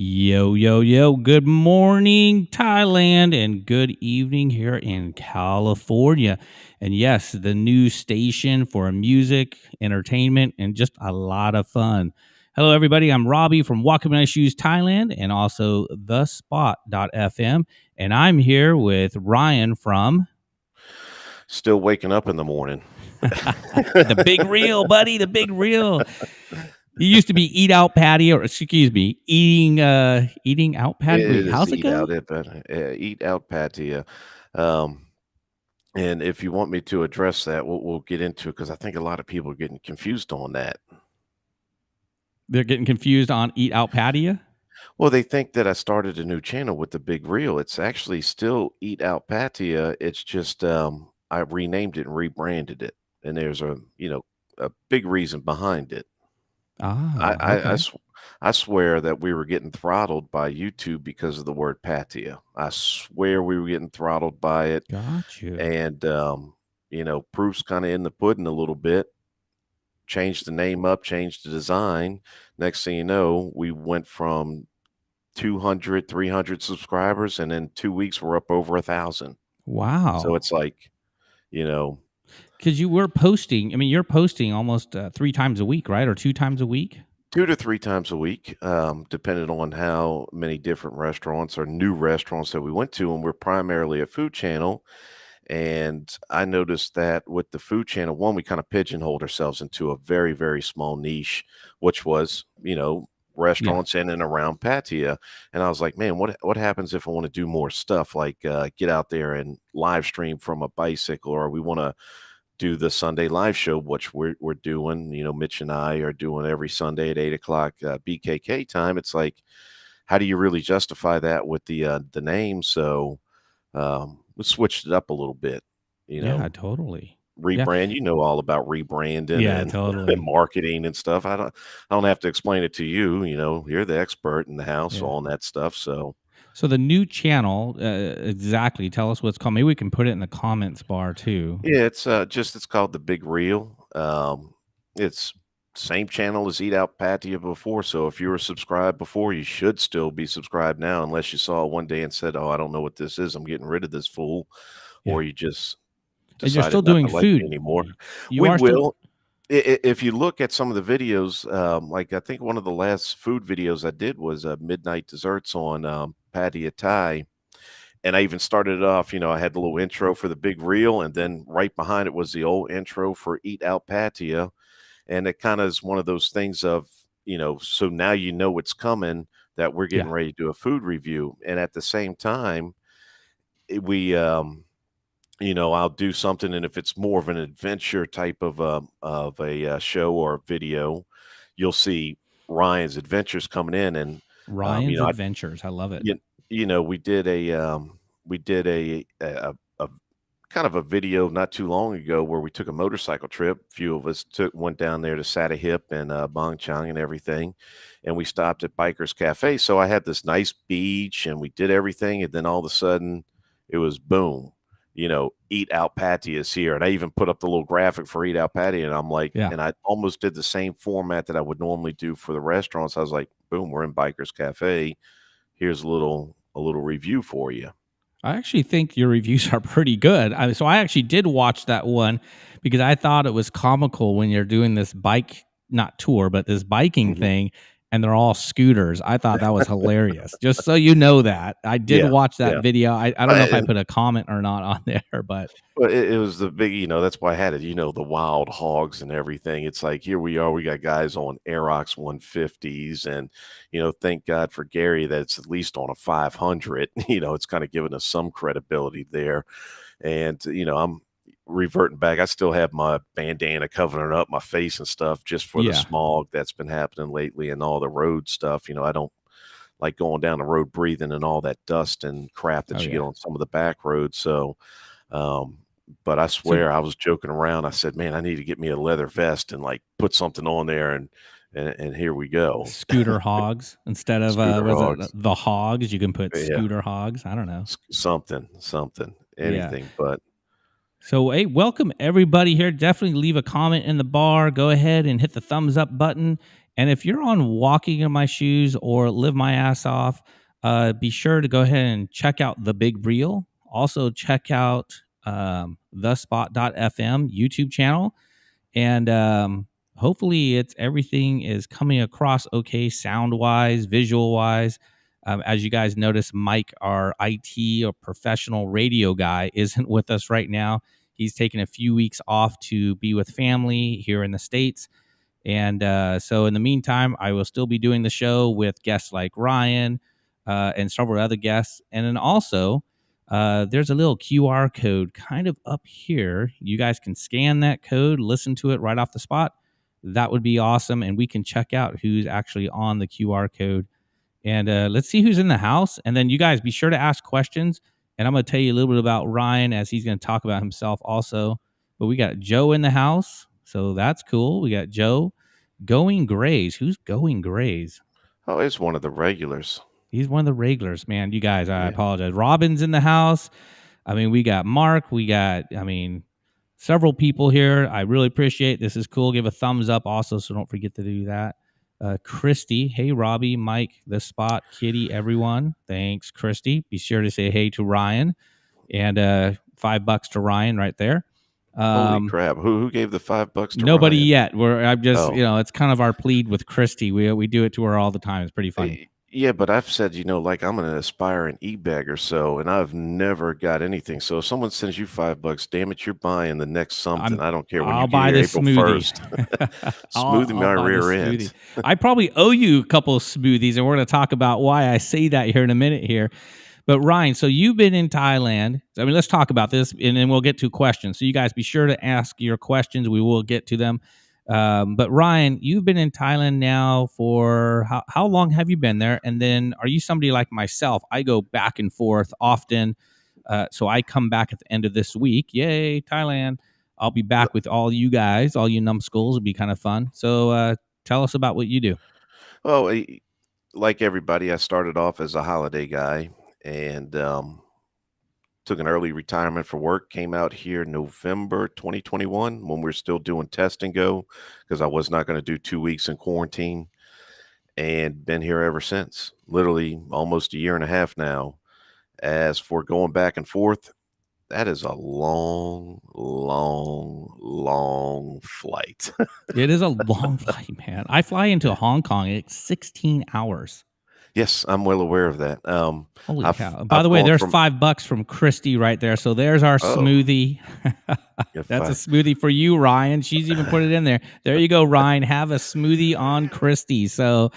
Yo, yo, yo. Good morning, Thailand, and good evening here in California. And yes, the new station for music, entertainment, and just a lot of fun. Hello, everybody. I'm Robbie from Walking My Shoes, Thailand, and also thespot.fm. And I'm here with Ryan from Still waking up in the morning. the Big Reel, buddy, the Big Reel. It used to be Eat Out Patio, or excuse me, eating out patio. Wait, It is how's it eat go? out at eat out Pattaya. Um, and if you want me to address that, we'll get into it because I think a lot of people are getting confused on that. They're getting confused on Eat Out Patio. Well, they think that I started a new channel with the Big Reel. It's actually still Eat Out Pattaya. It's just I renamed it and rebranded it, and there's a big reason behind it. I Ah, I I, okay. sw- I swear that we were getting throttled by YouTube because of the word patio. I swear we were getting throttled by it, Got you. and proof's kind of in the pudding a little bit. Changed the name up, changed the design. Next thing you know, we went from 200, 300 subscribers, and in 2 weeks we're up over 1,000. So Wow. it's like, you know, Because you were posting. I mean, you're posting almost 3 times a week, right? Or 2 times a week? 2 to 3 times a week, depending on how many different restaurants or new restaurants that we went to, and we're primarily a food channel, and I noticed that with the food channel, one, we kinda pigeonholed ourselves into a very, very small niche, which was, Yeah. restaurants in and around Pattaya, and I was like, "Man, what happens if I wanna do more stuff, like, get out there and live stream from a bicycle, or we wanna do the Sunday live show, which we're doing. Mitch and I are doing every Sunday at 8 o'clock BKK time. It's like, how do you really justify that with the name? So we switched it up a little bit. You Yeah, know, totally. Yeah. rebrand. You know all about rebranding Yeah, and, and totally. marketing and stuff. I don't have to explain it to you. You're the expert in the house Yeah. on that stuff. So So the new channel, exactly. Tell us what's called. Maybe we can put it in the comments bar too. yeah, it's called the Big Reel. It's same channel as Eat Out Pattaya before. So if you were subscribed before, you should still be subscribed now, unless you saw it one day and said, "Oh, I don't know what this is. I'm getting rid of this fool," Yeah. or you just And you're decided still not doing to like me food. anymore. You We are still. will. If you look at some of the videos, like I think one of the last food videos I did was midnight desserts on Pattaya Thai, and I even started it off, I had the little intro for the big reel, and then right behind it was the old intro for Eat Out Pattaya. And it kind of is one of those things of, so now you know what's coming, that we're Yeah. getting ready to do a food review. And at the same time, I'll do something, and if it's more of an adventure type of a show or video, you'll see Ryan's Adventures coming in, and um, you Ryan's know, I Adventures. I love it. you, we did a kind of a video not too long ago where we took a motorcycle trip. A few of us went down there to Satahip and Bang Chang and everything, and we stopped at Bikers Cafe. So I had this nice beach, and we did everything, and then all of a sudden, it was boom. Eat Out Patty is here, and I even put up the little graphic for Eat Out Patty, and I'm like, Yeah. and I almost did the same format that I would normally do for the restaurants. I was like, boom, we're in Bikers Cafe. Here's a little review for you. I actually think your reviews are pretty good. So I actually did watch that one because I thought it was comical when you're doing this bike, not tour, but this biking Mhm. thing, and they're all scooters. I thought that was hilarious. Just so you know that. I did Yeah, watch that yeah. video. I don't know if I put a comment or not on there, but Well, it was the big, that's why I had it, the wild hogs and everything. It's like, here we are, we got guys on Aerox 150s, and, thank God for Gary that it's at least on a 500. It's kind of given us some credibility there. And, I'm reverting back. I still have my bandana covering up my face and stuff just for the yeah. smog that's been happening lately and all the road stuff. I don't like going down the road breathing and all that dust and crap Oh that you get yeah. on some of the back roads. So, um, but I So swear I was joking around. I said, "Man, I need to get me a leather vest and like put something on there." And here we go. scooter hogs instead of Scooter was it hogs. the hogs? You can put Yeah, scooter hogs. I don't know. something, Yeah. anything. But So, hey, welcome everybody here. Definitely leave a comment in the bar. Go ahead and hit the thumbs up button. And if you're on Walking in My Shoes or Live My Ass Off, be sure to go ahead and check out The Big Reel. Also, check out thespot.fm YouTube channel. And hopefully, it's everything is coming across okay, sound wise, visual wise. As you guys notice, Mike, our IT or professional radio guy, isn't with us right now. He's taken a few weeks off to be with family here in the States. And so, in the meantime, I will still be doing the show with guests like Ryan and several other guests. And then also, there's a little QR code kind of up here. You guys can scan that code, listen to it right off the spot. That would be awesome. And we can check out who's actually on the QR code. And let's see who's in the house. And then you guys be sure to ask questions. And I'm going to tell you a little bit about Ryan as he's going to talk about himself also. But we got Joe in the house. So that's cool. We got Joe. Going Grays. Who's Going Grays? Oh, it's one of the regulars. He's one of the regulars, man. You guys, I Yeah. apologize. Robin's in the house. I mean, we got Mark. We got, several people here. I really appreciate it. This is cool. Give a thumbs up also, so don't forget to do that. Christy. Hey, Robbie, Mike, The Spot, Kitty, everyone. Thanks, Christy. Be sure to say hey to Ryan. And $5 to Ryan right there. Holy crap! Who gave the $5 to Nobody Ryan? yet. I'm just, Oh. it's kind of our plead with Christy. We do it to her all the time. It's pretty funny. Yeah, but I've said, like I'm an aspiring e-bagger, so, and I've never got anything. So if someone sends you $5, damn it, you're buying the next something. I don't care when you I'll get buy here the April smoothie. 1st. I'll, Smoothie I'll my buy the rear smoothie. end. I probably owe you a couple of smoothies, and we're going to talk about why I say that here in a minute here. But Ryan, so you've been in Thailand. I mean, let's talk about this, and then we'll get to questions. So you guys be sure to ask your questions. We will get to them. But Ryan, you've been in Thailand now for how long have you been there? And then are you somebody like myself? I go back and forth often. So I come back at the end of this week. Yay, Thailand. I'll be back with all you guys, all you numbskulls. It'll be kind of fun. So tell us about what you do. Well, like everybody, I started off as a holiday guy and took an early retirement for work. Came out here November 2021 when we are still doing test and go because I was not going to do 2 weeks in quarantine, and been here ever since. Literally almost a year and a half now. As for going back and forth, that is a long, long, long flight. It is a long flight, man. I fly into Hong Kong. It's 16 hours. Yes, I'm well aware of that. Holy I've cow. By I've the way, gone there's from $5 from Christy right there. So there's our oh, smoothie. if That's a I smoothie for you, Ryan. She's even put it in there. There you go, Ryan. Have a smoothie on Christy. So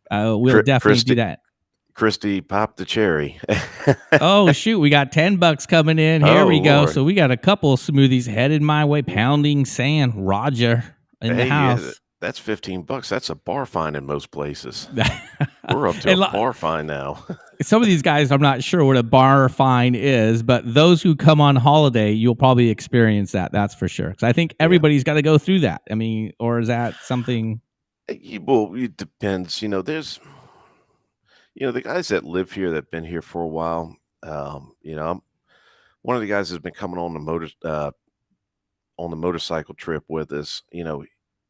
we'll definitely do Christy that. Christy popped the cherry. Oh, shoot. We got $10 coming in. Here Oh, we go. Lord. So we got a couple of smoothies headed my way. Pounding sand. Roger in the Hey, yeah, house. that's $15. That's a bar fine in most places. We're up to And a bar fine now. some of these guys, I'm not sure what a bar fine is, but those who come on holiday, you'll probably experience that. That's for sure. Because I think Yeah. everybody's got to go through that. I mean, or is that something? Well, it depends. There's, the guys that live here that have been here for a while. I'm one of the guys that's been coming on the motorcycle trip with us.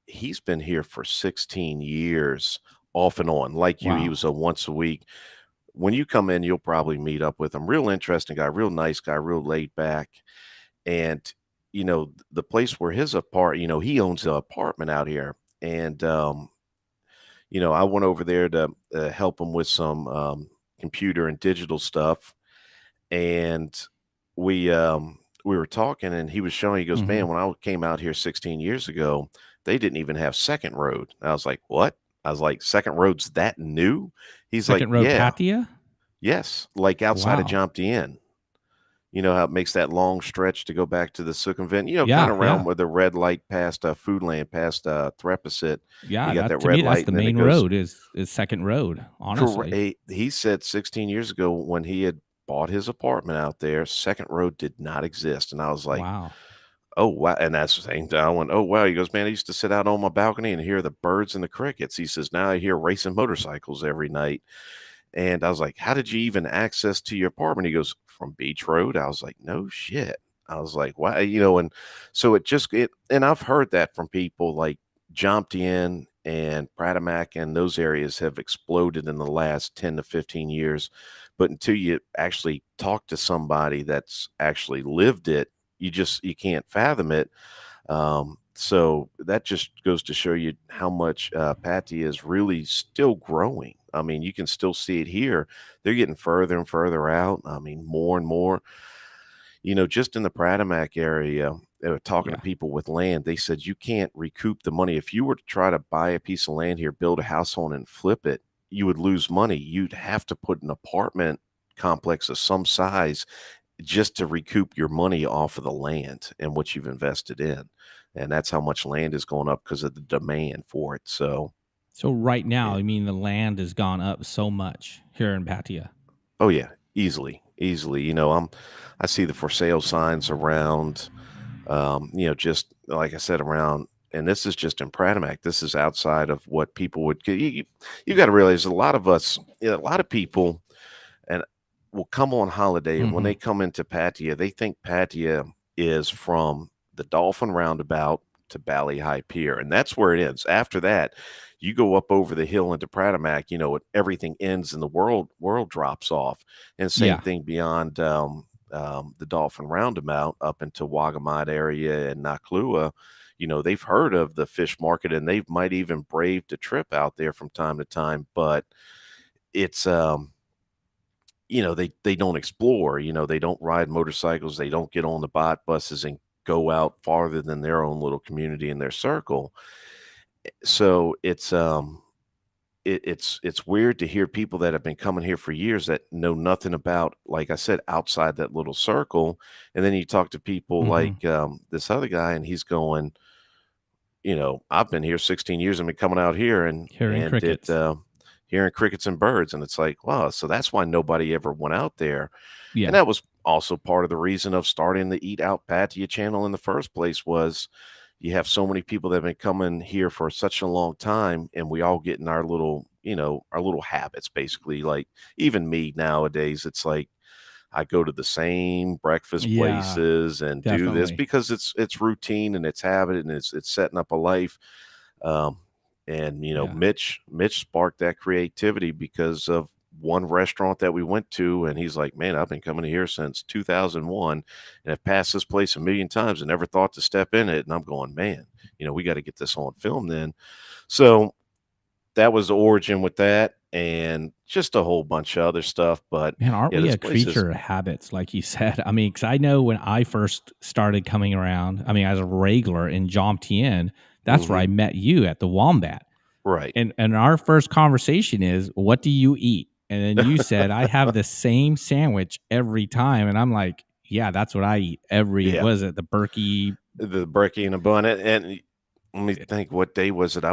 He's been here for 16 years, off and on. Like you, he Wow. was a once a week. When you come in, you'll probably meet up with him. Real interesting guy, real nice guy, real laid back. And, the place where he owns an apartment out here. And, I went over there to help him with some computer and digital stuff. And we were talking, and he was showing, he goes, Hmm. man, when I came out here 16 years ago, they didn't even have second road. And I was like, what? I was like, second road's that new? He's like, Second road yeah, Pattaya? yes. Like outside of Wow. Jomtien. You know how it makes that long stretch to go back to the circumvent, kind Yeah. of around Yeah. where the red light past Foodland, past Threpisit. You Yeah. got That that to me, red that's light, the and then it main goes road is Second Road, correct. honestly. He said 16 years ago when he had bought his apartment out there, second road did not exist. And I was like, Wow. oh, wow. And that's the same thing. I went, oh, wow. He goes, man, I used to sit out on my balcony and hear the birds and the crickets. He says, now I hear racing motorcycles every night. And I was like, how did you even access to your apartment? He goes, from Beach Road. I was like, no shit. I was like, why? And so and I've heard that from people like jumped in. and Pratamac and those areas have exploded in the last 10 to 15 years. But until you actually talk to somebody that's actually lived it, you can't fathom it. So that just goes to show you how much Pattaya is really still growing. I mean, you can still see it here. They're getting further and further out. I mean, more and more. Just in the Pratamac area, talking to Yeah. people with land, they said you can't recoup the money. If you were to try to buy a piece of land here, build a house on it, and flip it, you would lose money. You'd have to put an apartment complex of some size just to recoup your money off of the land and what you've invested in. And that's how much land is going up because of the demand for it. So, So right now, yeah. I mean, the land has gone up so much here in Pattaya. Oh yeah, easily, easily. I see the for sale signs around, just like I said, around, and this is just in Pratamac. This is outside of what people would. You got to realize a lot of us, a lot of people, and will come on holiday, and when Hmm. they come into Pattaya, they think Pattaya is from the Dolphin Roundabout to Bali High Pier, and that's where it ends. After that, you go up over the hill into Pratamac, everything ends and the world drops off. And same Yeah. thing beyond the Dolphin Roundabout up into Wagamat area and Naklua. They've heard of the fish market and they might even braved a trip out there from time to time, but it's they don't explore, they don't ride motorcycles, they don't get on the bot buses and go out farther than their own little community in their circle. So it's weird to hear people that have been coming here for years that know nothing about, like I said, outside that little circle. And then you talk to people Hmm. like this other guy, and he's going, I've been here 16 years. I've been coming out here and Hearing and it crickets. hearing crickets and birds, and it's like, wow. So that's why nobody ever went out there, and Yeah. that was also part of the reason of starting the Eat Out Pattaya channel in the first place. Was you have so many people that have been coming here for such a long time, and we all get in our little habits, basically. Like even me nowadays, it's like I go to the same breakfast Yeah. places and do this Definitely. because it's routine and it's habit and it's setting up a life. Um, and Yeah. Mitch sparked that creativity because of one restaurant that we went to, and he's like, "Man, I've been coming here since 2001, and I've passed this place a million times and never thought to step in it." And I'm going, "Man, we got to get this on film then." So that was the origin with that, and just a whole bunch of other stuff. But Man, aren't yeah, we this a place is. creature of habits, like you said? I mean, because I know when I first started coming around, I mean, as a regular in Jomtien, that's where Hmm. I met you at the Wombat. Right. And our first conversation is, "What do you eat?" And then you said, "I have the same sandwich every time." And I'm like, "Yeah, that's what I eat every, Yeah. what is it, the Berkey?" The brekkie and a bun, and let me think, what day was it?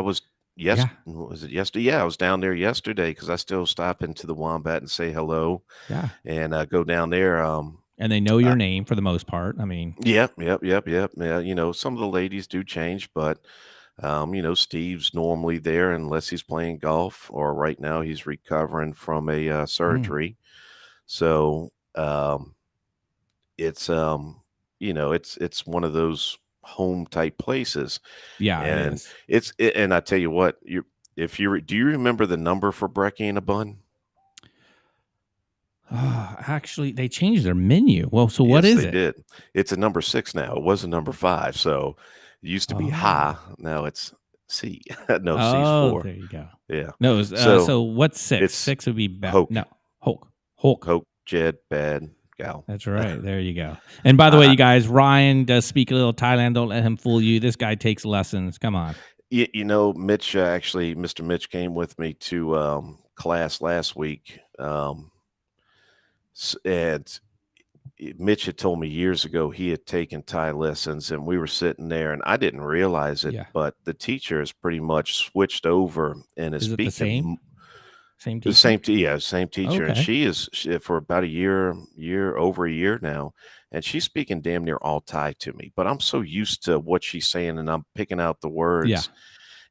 Yeah, Was it yesterday? Yeah, I was down there yesterday because I still stop into the Wombat and say hello yeah. and, go down there, And they know uh your name for the most part. I mean, Yep, yep, yep, yep, yeah, some of the ladies do change, but, Steve's normally there unless he's playing golf, or right now he's recovering from a, mm, surgery. So, it's, it's one of those home type places. yeah, it And is. and I tell you what, do you remember the number for brekkie and a bun? Actually, they changed their menu. Well, so what Yes, is they it? did. It's a number 6 now. It was a number 5. So it used to be Oh. ha, now it's C. No, C's Oh, 4. there you go. Yeah. No, it was, So so what's 6? it's 6 would be Hoke, no, Hulk. Hulk. Hoke, Jed, Bad, Gal. That's right. There you go. And by the way, I, you guys, Ryan does speak a little Thailand. Don't let him fool you. This guy takes lessons. Come on. Mitch, actually, Mr. Mitch came with me to class last week. And Mitch had told me years ago he had taken Thai lessons, and we were sitting there, and I didn't realize it, Yeah. but the teacher has pretty much switched over and is Is it the speaking. same? Same The teacher? same, yeah, same teacher, and Okay. for about over a year now, and she's speaking damn near all Thai to me. But I'm so used to what she's saying, and I'm picking out the Yeah. words,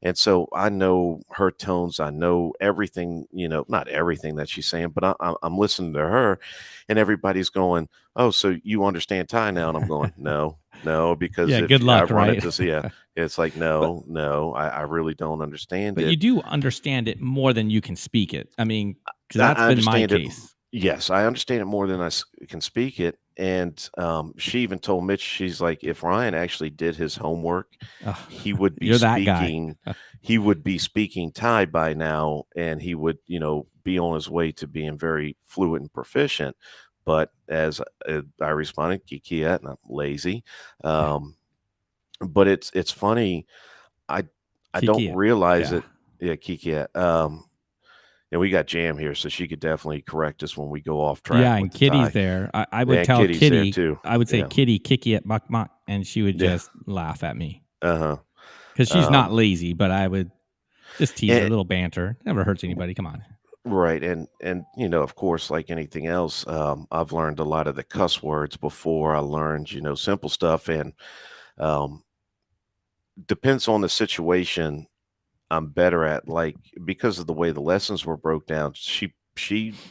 and so I know her tones. I know everything, not everything that she's saying, but I'm listening to her, and everybody's going, "Oh, so you understand Thai now?" And I'm going, "No." no, because Yeah, if good I luck, run right? into yeah, it's like, But no, no, I really don't understand but you it. do understand it more than you can speak it. I mean, because that's I been my understand it. case. Yes, I understand it more than can speak it. And she even told Mitch, she's like, if Ryan actually did his homework, Ugh, he would be you're that guy. speaking, he would be speaking Thai by now, and he would, be on his way to being very fluent and proficient. But as I responded, Kikiat, and I'm lazy. Um, but it's funny. I I don't Kiki, realize yeah. it. Yeah, Kikiat. And we got Jam here, so she could definitely correct us when we go off track Yeah, with and the Kitty's tie. there. I would And tell Kitty's there Kitty, too. I would say, Yeah. "Kitty, Kiki at Muk Muk," and she would Yeah. just laugh at me Uh-huh. because she's not Um, lazy, but I would just tease her, a and little banter. Never hurts anybody, come on. right, and of course, like anything else, I've learned a lot of the cuss words before I learned, simple stuff, and um, depends on the situation. I'm better at, like, because of the way the lessons were broke down.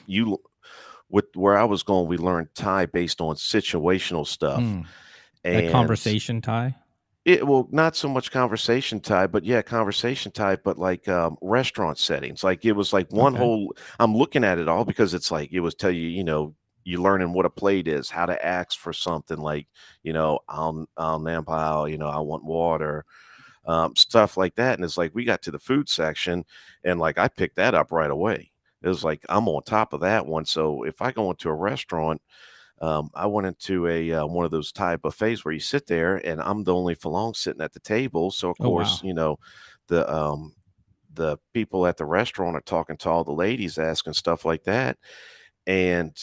You with where I was going, we learned Thai based on situational stuff, Mm, that and conversation tie? well, not so much conversation type, but yeah, conversation type, but like restaurant settings. Like it was like one Okay. whole. I'm looking at it all because it's like it was tell you, you learning what a plate is, how to ask for something like, I'll nampao, I want water, stuff like that. And it's like we got to the food section, and like I picked that up right away. It was like I'm on top of that one. So if I go into a restaurant, I went into a one of those Thai buffets where you sit there, and I'm the only Falong sitting at the table. So of Oh, course, wow. the the people at the restaurant are talking to all the ladies, asking stuff like that. And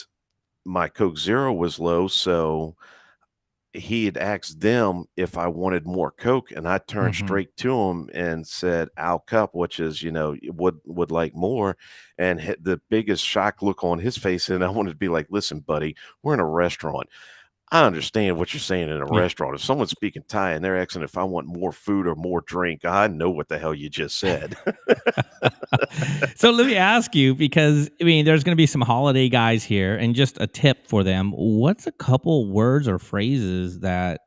my Coke Zero was low, so he had asked them if I wanted more Coke, and I turned Mhm. straight to him and said, "Al cup," which is, would like more, and the biggest shock look on his face, and I wanted to be like, "Listen, buddy, we're in a restaurant. I understand what you're saying in a Yeah. restaurant. If someone's speaking Thai and they're asking if I want more food or more drink, I know what the hell you just said." So let me ask you because I mean there's going to be some holiday guys here and just a tip for them. What's a couple words or phrases that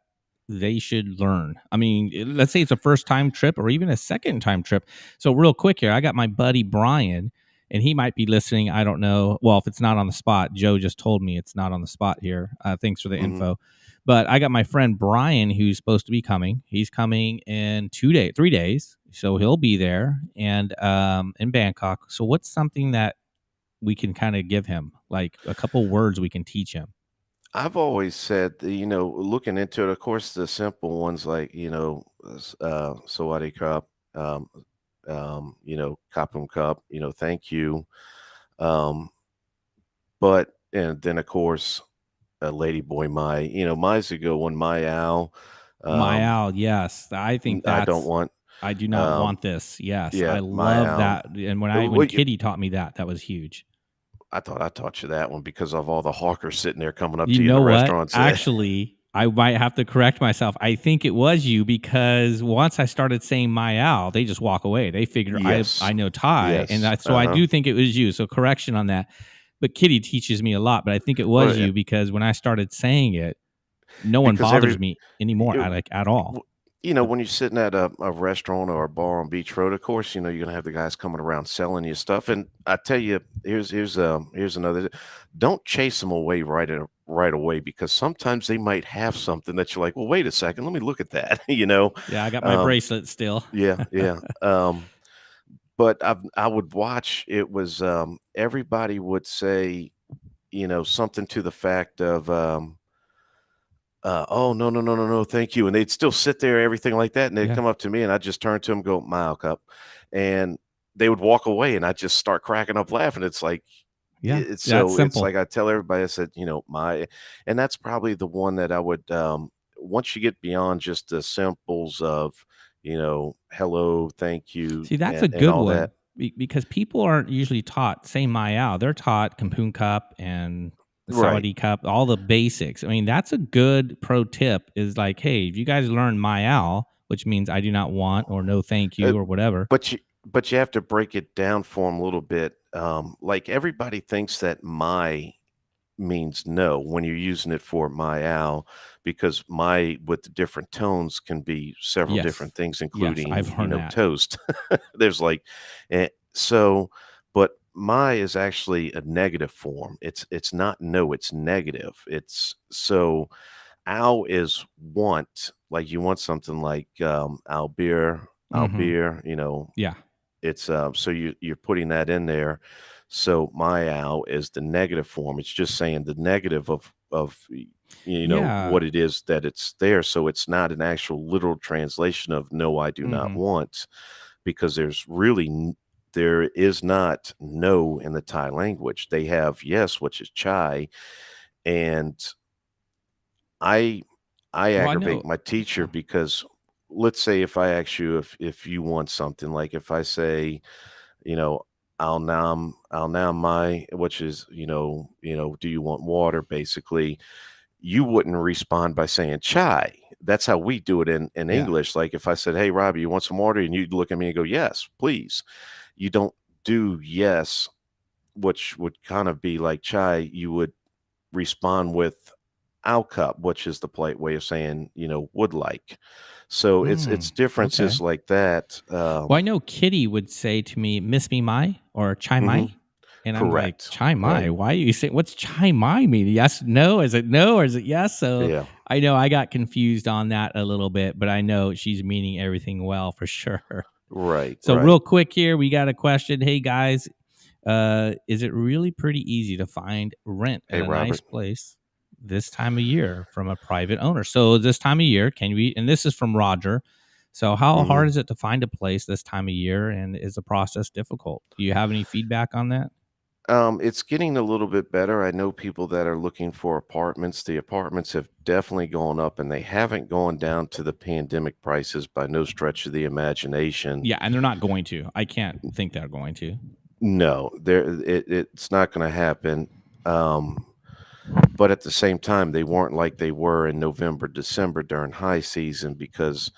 they should learn? I mean, let's say it's a first time trip or even a second time trip. So real quick here, I got my buddy Brian and he might be listening. I don't know. Well, if it's not on the spot, Joe just told me it's not on the spot here. Thanks for the Mhm. info. But I got my friend Brian who's supposed to be coming. He's coming in 2 days, 3 days. So he'll be there and in Bangkok. So what's something that we can kind of give him? Like a couple words we can teach him. I've always said, that, looking into it, of course, the simple ones like, Sawadee Krap, Kapum Cup, thank you. Um, but, and then, of course, Lady Boy Mai, Mai's a good one, My Al. My Um, Al, yes. I think I don't that's want, I do not um, want this. Yes. yeah, I My love Al. that. And when What Kitty taught me that, that was huge. I thought I taught you that one because of all the hawkers sitting there coming up You to you in the know what? restaurants. Actually, I might have to correct myself. I think it was you because once I started saying my Al, they just walk away. They figure I Yes. know Thai, and Yes. so I do think it was you. So correction on that. But Kitty teaches me a lot, but I think it was Well, you because when I started saying it, no one because bothers me anymore, it, like at all. w when you're sitting at a restaurant or a bar on Beach Road, of course, you're gonna have the guys coming around selling you stuff, and I tell you, here's another, don't chase them away right away because sometimes they might have something that you're like, "Well, wait a second, let me look at that," you know? Yeah, I got my Um, bracelet still. yeah, yeah, but I would watch it was, everybody would say, something to the fact of, "Oh, no, no, no, no, no, thank you," and they'd still sit there, everything like that, and they'd Yeah, come up to me, and I'd just turn to them, go, "Mile cup," and they would walk away, and I'd just start cracking up laughing. It's like yeah, that's it's like simple. I tell everybody, I said, "My," and that's probably the one that I would, once you get beyond just the simples of, hello, thank you, See, that's a and good all one that. because people aren't usually taught say Mayao. They're taught Kampoon Cup and the Right. Sawadee Cup, all the basics. I mean, that's a good pro tip is like, hey, if you guys learn Mayao, which means I do not want or no thank Uh, you or whatever. but you have to break it down for them a little bit, like, everybody thinks that "my" means no when you're using it for my owl, because my with the different tones can be several Yes. different things, Yes, I've including, heard that. toast. There's like, so, but my is actually a negative form. It's not no, it's negative. It's so ow is want, like you want something like I'll Mhm. beer, Yeah. it's, so you're putting that in there. So my owl is the negative form. It's just saying the negative of Yeah. what it is that it's there. So it's not an actual literal translation of no, I do not Mhm. want, because there is not no in the Thai language. They have yes, which is chai, and I I Well, I know aggravate my teacher because let's say if I ask you if you want something, like if I say, you know, I'll nam my, which is, do you want water? Basically, you wouldn't respond by saying chai. That's how we do it in yeah. English. Like if I said, "Hey, Robbie, you want some water?" and you'd look at me and go, "Yes, please." You don't do yes, which would kind of be like chai. You would respond with "I'll cup," which is the polite way of saying, would like. So it's Mm, differences okay. like that. Well, I know Kitty would say to me, "Miss me my" or "Chai mai," Mhm, and I'm like, correct. "Chai mai? Right. Why are you saying what's chai mai mean? Yes, no? Is it no or is it yes?" So Yeah. I know I got confused on that a little bit, but I know she's meaning everything well for sure. Right. So Right. real quick here, we got a question. Hey guys, is it really pretty easy to find rent Hey, in a nice Robert. place this time of year from a private owner? So this time of year, can we? And this is from Roger. So how hard Mhm. is it to find a place this time of year, and is the process difficult? Do you have any feedback on that? It's getting a little bit better. I know people that are looking for apartments. The apartments have definitely gone up, and they haven't gone down to the pandemic prices by no stretch of the imagination. Yeah, and they're not going to. I can't think they're going to. No, it's not going to happen. Um, but at the same time, they weren't like they were in November, December during high season because,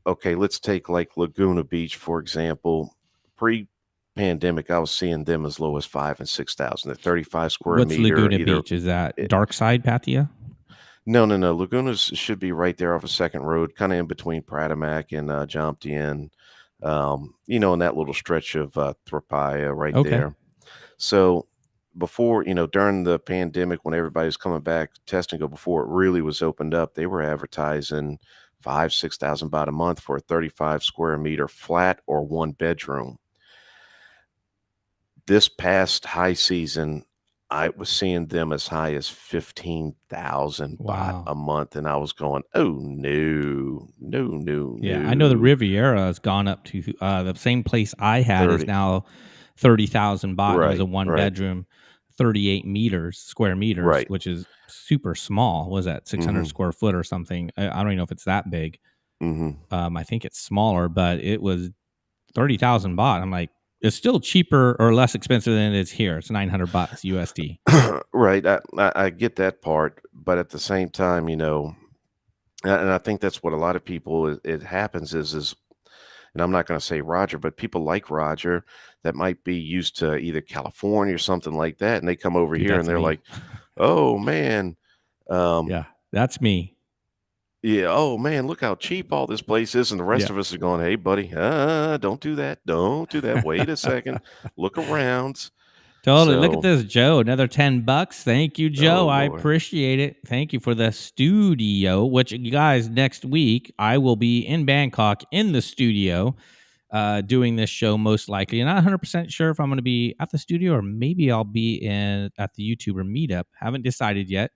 okay, let's take like Laguna Beach, for example. Pre-pandemic, I was seeing them as low as 5 and 6,000. They're 35 square What's meter, Laguna either. Beach? Is that Dark Side Pattaya? No, no, no. Lagunas should be right there off a second road, kind of in between Pratamac and Jomtien, in that little stretch of Thrapaya right Okay. there. So before, during the pandemic, when everybody was coming back, testing go before it really was opened up, they were advertising 5, 6,000 baht a month for a 35 square meter flat or one bedroom. This past high season, I was seeing them as high as 15,000 baht Wow. a month, and I was going, "Oh, no. No, no, Yeah, I know the no." Riviera has gone up to the same place I had is 30. now 30,000 baht, and it was Right, a one right, bedroom, 38 meters, square meters, right. which is super small. What was that 600 Mhm, square foot or something? I don't even know if it's that big. mhm. I think it's smaller, but it was 30,000 baht. I'm like, it's still cheaper or less expensive than it is here. It's 900 bucks USD. Right, I get that part, but at the same time, and I think that's what a lot of people it happens is and I'm not gonna say Roger, but people like Roger that might be used to either California or something like that, and they come over Dude, here and that's they're me. like, "Oh, man, Yeah, um, that's me. yeah, oh, man, look how cheap all this place is," and the rest Yeah. of us are going, "Hey, buddy, don't do that, don't do that, wait a second, look around." Totally. Look at So, this, Joe. Another 10 bucks. Thank you, oh, Joe. I Lord. appreciate it. Thank you for the studio, which you guys, next week, I will be in Bangkok in the studio doing this show most likely. And not 100% sure if I'm going to be at the studio or maybe I'll be in at the YouTuber meetup. Haven't decided yet.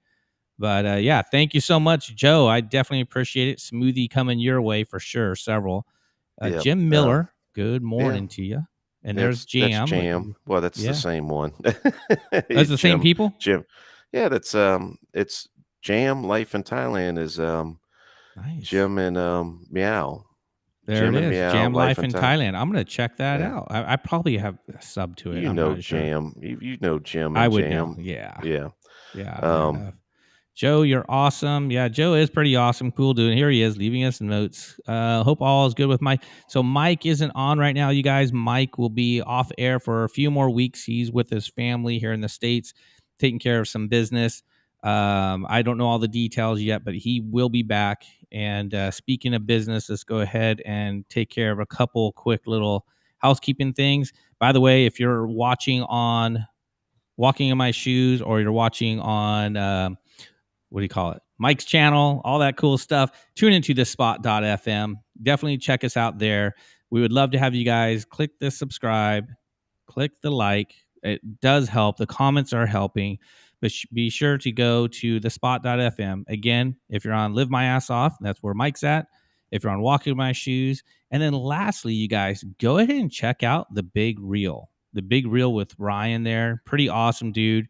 But yeah, thank you so much, Joe. I definitely appreciate it. Smoothie coming your way for sure. Several. Yep, Jim Miller, good yeah, morning to you. And there's that's Jam. Jam. Well, that's the Yeah. same one. That's the same people? Jim. Yeah, it's Jam Life in Thailand is, Nice. Jim and, Meow. There it Jim and is. Meow Jam Life Life in in Thailand. Thailand. I'm gonna check that Yeah. out. I probably have a sub to it. You I'm know not sure. Jam. You know Jim I and would know. Jam. Yeah. Yeah. Yeah, man. Um, Joe, you're awesome. Yeah, Joe is pretty awesome. Cool dude. Here he is leaving us notes. Hope all is good with Mike. So Mike isn't on right now, you guys. Mike will be off air for a few more weeks. He's with his family here in the States. taking care of some business. I don't know all the details yet, but he will be back. And speaking of business, let's go ahead and take care of a couple quick little housekeeping things. By the way, if you're watching on Walking in My Shoes, or you're watching on what do you call it? Mike's channel, all that cool stuff. Tune into the spot.fm. Definitely check us out there. We would love to have you guys click the subscribe, click the like. It does help. The comments are helping. But be sure to go to the spot.fm. Again, if you're on Live My Ass Off, that's where Mike's at. If you're on Walking My Shoes. And then lastly, you guys, go ahead and check out the Big Reel. The Big Reel with Ryan there. Pretty awesome dude.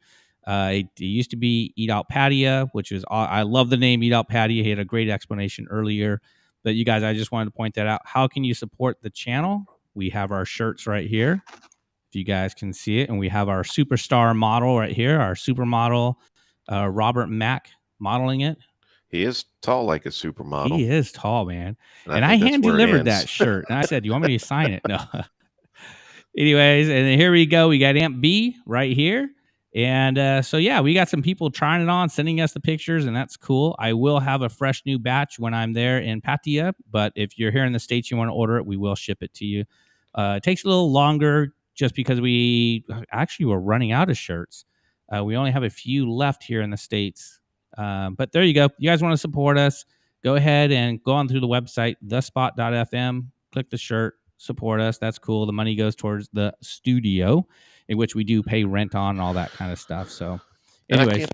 It used to be Eat Out Pattaya, which is, I love the name Eat Out Pattaya. He had a great explanation earlier. But you guys, I just wanted to point that out. How can you support the channel? We have our shirts right here, if you guys can see it. And we have our superstar model right here, our supermodel, Robert Mack, modeling it. He is tall like a supermodel. He is tall, man. And I And I think that's hand where it delivered ends. that shirt. And I said, "Do you want me to sign it?" No. Anyways, and then here we go. We got Aunt B right here. And so, yeah, we got some people trying it on, sending us the pictures, and that's cool. I will have a fresh new batch when I'm there in Pattaya. But if you're here in the States, you want to order it, we will ship it to you. It takes a little longer just because we actually were running out of shirts. We only have a few left here in the States. But there you go. You guys want to support us, go ahead and go on through the website, thespot.fm, click the shirt, support us. That's cool. The money goes towards the studio, in which we do pay rent on and all that kind of stuff. So, And anyways,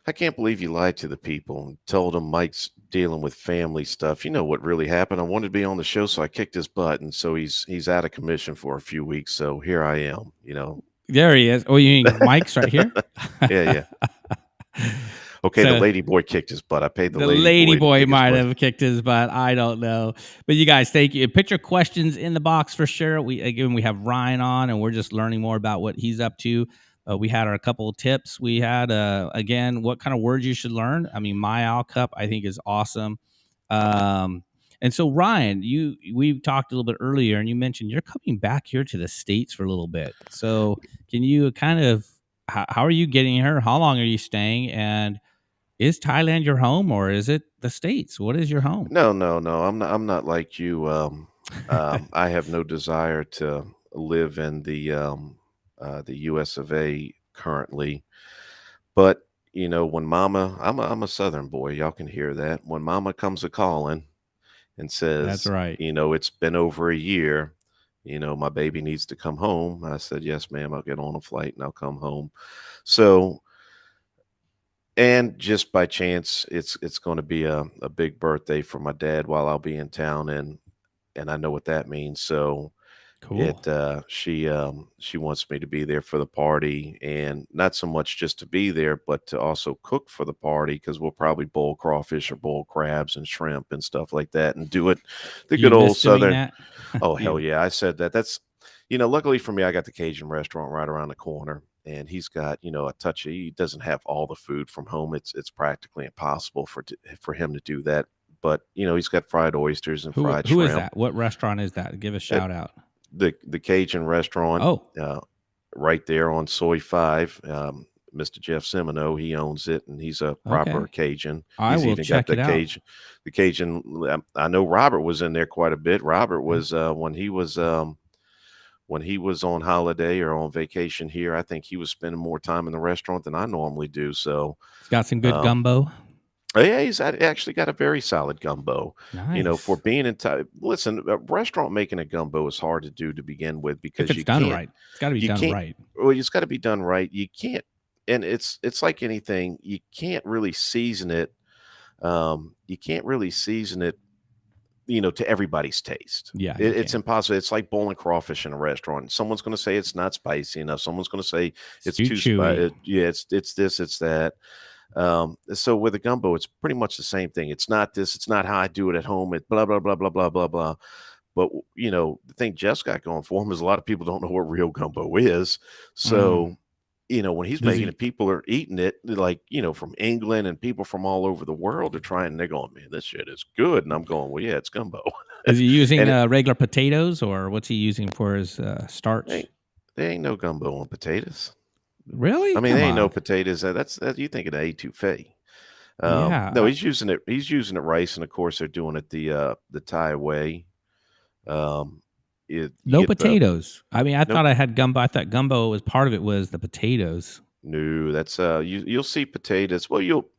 I can't believe you lied to the people and told them Mike's dealing with family stuff. You know what really happened? I wanted to be on the show, so I kicked his butt, and so he's out of commission for a few weeks. So here I am. You know. there he is. Oh, you mean Mike's right here? Yeah. Okay, the So lady boy kicked his butt. I paid the the lady lady boy to boy kick his might butt. have kicked his butt. I don't know. But you guys, thank you. Put your questions in the box for sure. We have Ryan on, and we're just learning more about what he's up to. We had our couple of tips. We had again, what kind of words you should learn. I mean, my owl cup, I think, is awesome. And so Ryan, we talked a little bit earlier, and you mentioned you're coming back here to the States for a little bit. So can you kind of how are you getting here? How long are you staying? And is Thailand your home, or is it the States? What is your home? No. I'm not like you. I have no desire to live in the U.S. of A. currently. But you know, when Mama, I'm a Southern boy. Y'all can hear that. When Mama comes a calling and That's says, right. you know, it's been over a year. You know, my baby needs to come home. I said, yes, ma'am. I'll get on a flight and I'll come home. So, and just by chance, it's going to be a big birthday for my dad while I'll be in town, and I know what that means. So Cool. she wants me to be there for the party, and not so much just to be there, but to also cook for the party, because we'll probably boil crawfish or boil crabs and shrimp and stuff like that, and do it the Do you good old miss doing Southern. that? Oh, Do hell you? yeah. I said that. That's, luckily for me, I got the Cajun restaurant right around the corner, and he's got, a touch of, he doesn't have all the food from home. It's practically impossible for him to do that. But, he's got fried oysters and fried Who is shrimp. that? What restaurant is that? Give a Uh, shout out. the Cajun restaurant, Oh, right there on Soy 5. Mr. Jeff Semino, he owns it, and he's a proper okay. Cajun. I He's will even got check it out. The Cajun. I know Robert was in there quite a bit. Robert Yeah. was when he was on holiday or on vacation here. I think he was spending more time in the restaurant than I normally do. So, It's got some good um, gumbo. yeah, actually got a very solid gumbo. For Nice. being in Thai. Listen, a restaurant making a gumbo is hard to do to begin with, If because it's you done can't right, it's got to be you done can't right. well, it's got to be done right. You can't, and it's like anything, you can't really season it. You can't really season it, to everybody's taste. Yeah, you It's can't. impossible. It's like boiling crawfish in a restaurant. Someone's going to say it's not spicy enough. Someone's going to say It's it's too too chewy. spicy. Yeah, it's this, it's that. So with a gumbo, it's pretty much the same thing. It's not this. It's not how I do it at home. It blah blah blah blah blah blah blah. But the thing Jeff's got going for him is a lot of people don't know what real gumbo is. Mm. So when he's Does making he? it, people are eating it, like, from England, and people from all over the world are trying. And they're going, man, this shit is good. And I'm going, well, yeah, it's gumbo. Is he using And regular potatoes, or what's he using for his they starch? ain't, there ain't no gumbo on potatoes. I Really? mean, Come there ain't no on. potatoes. That you thinking of etouffee. No, Yeah. he's using it rice, and of course they're doing it the Thai way. Um, you No get the potatoes. I mean, I nope. thought I had gumbo. I thought gumbo was part of it was the potatoes. No, that's you'll see potatoes. Well, you'll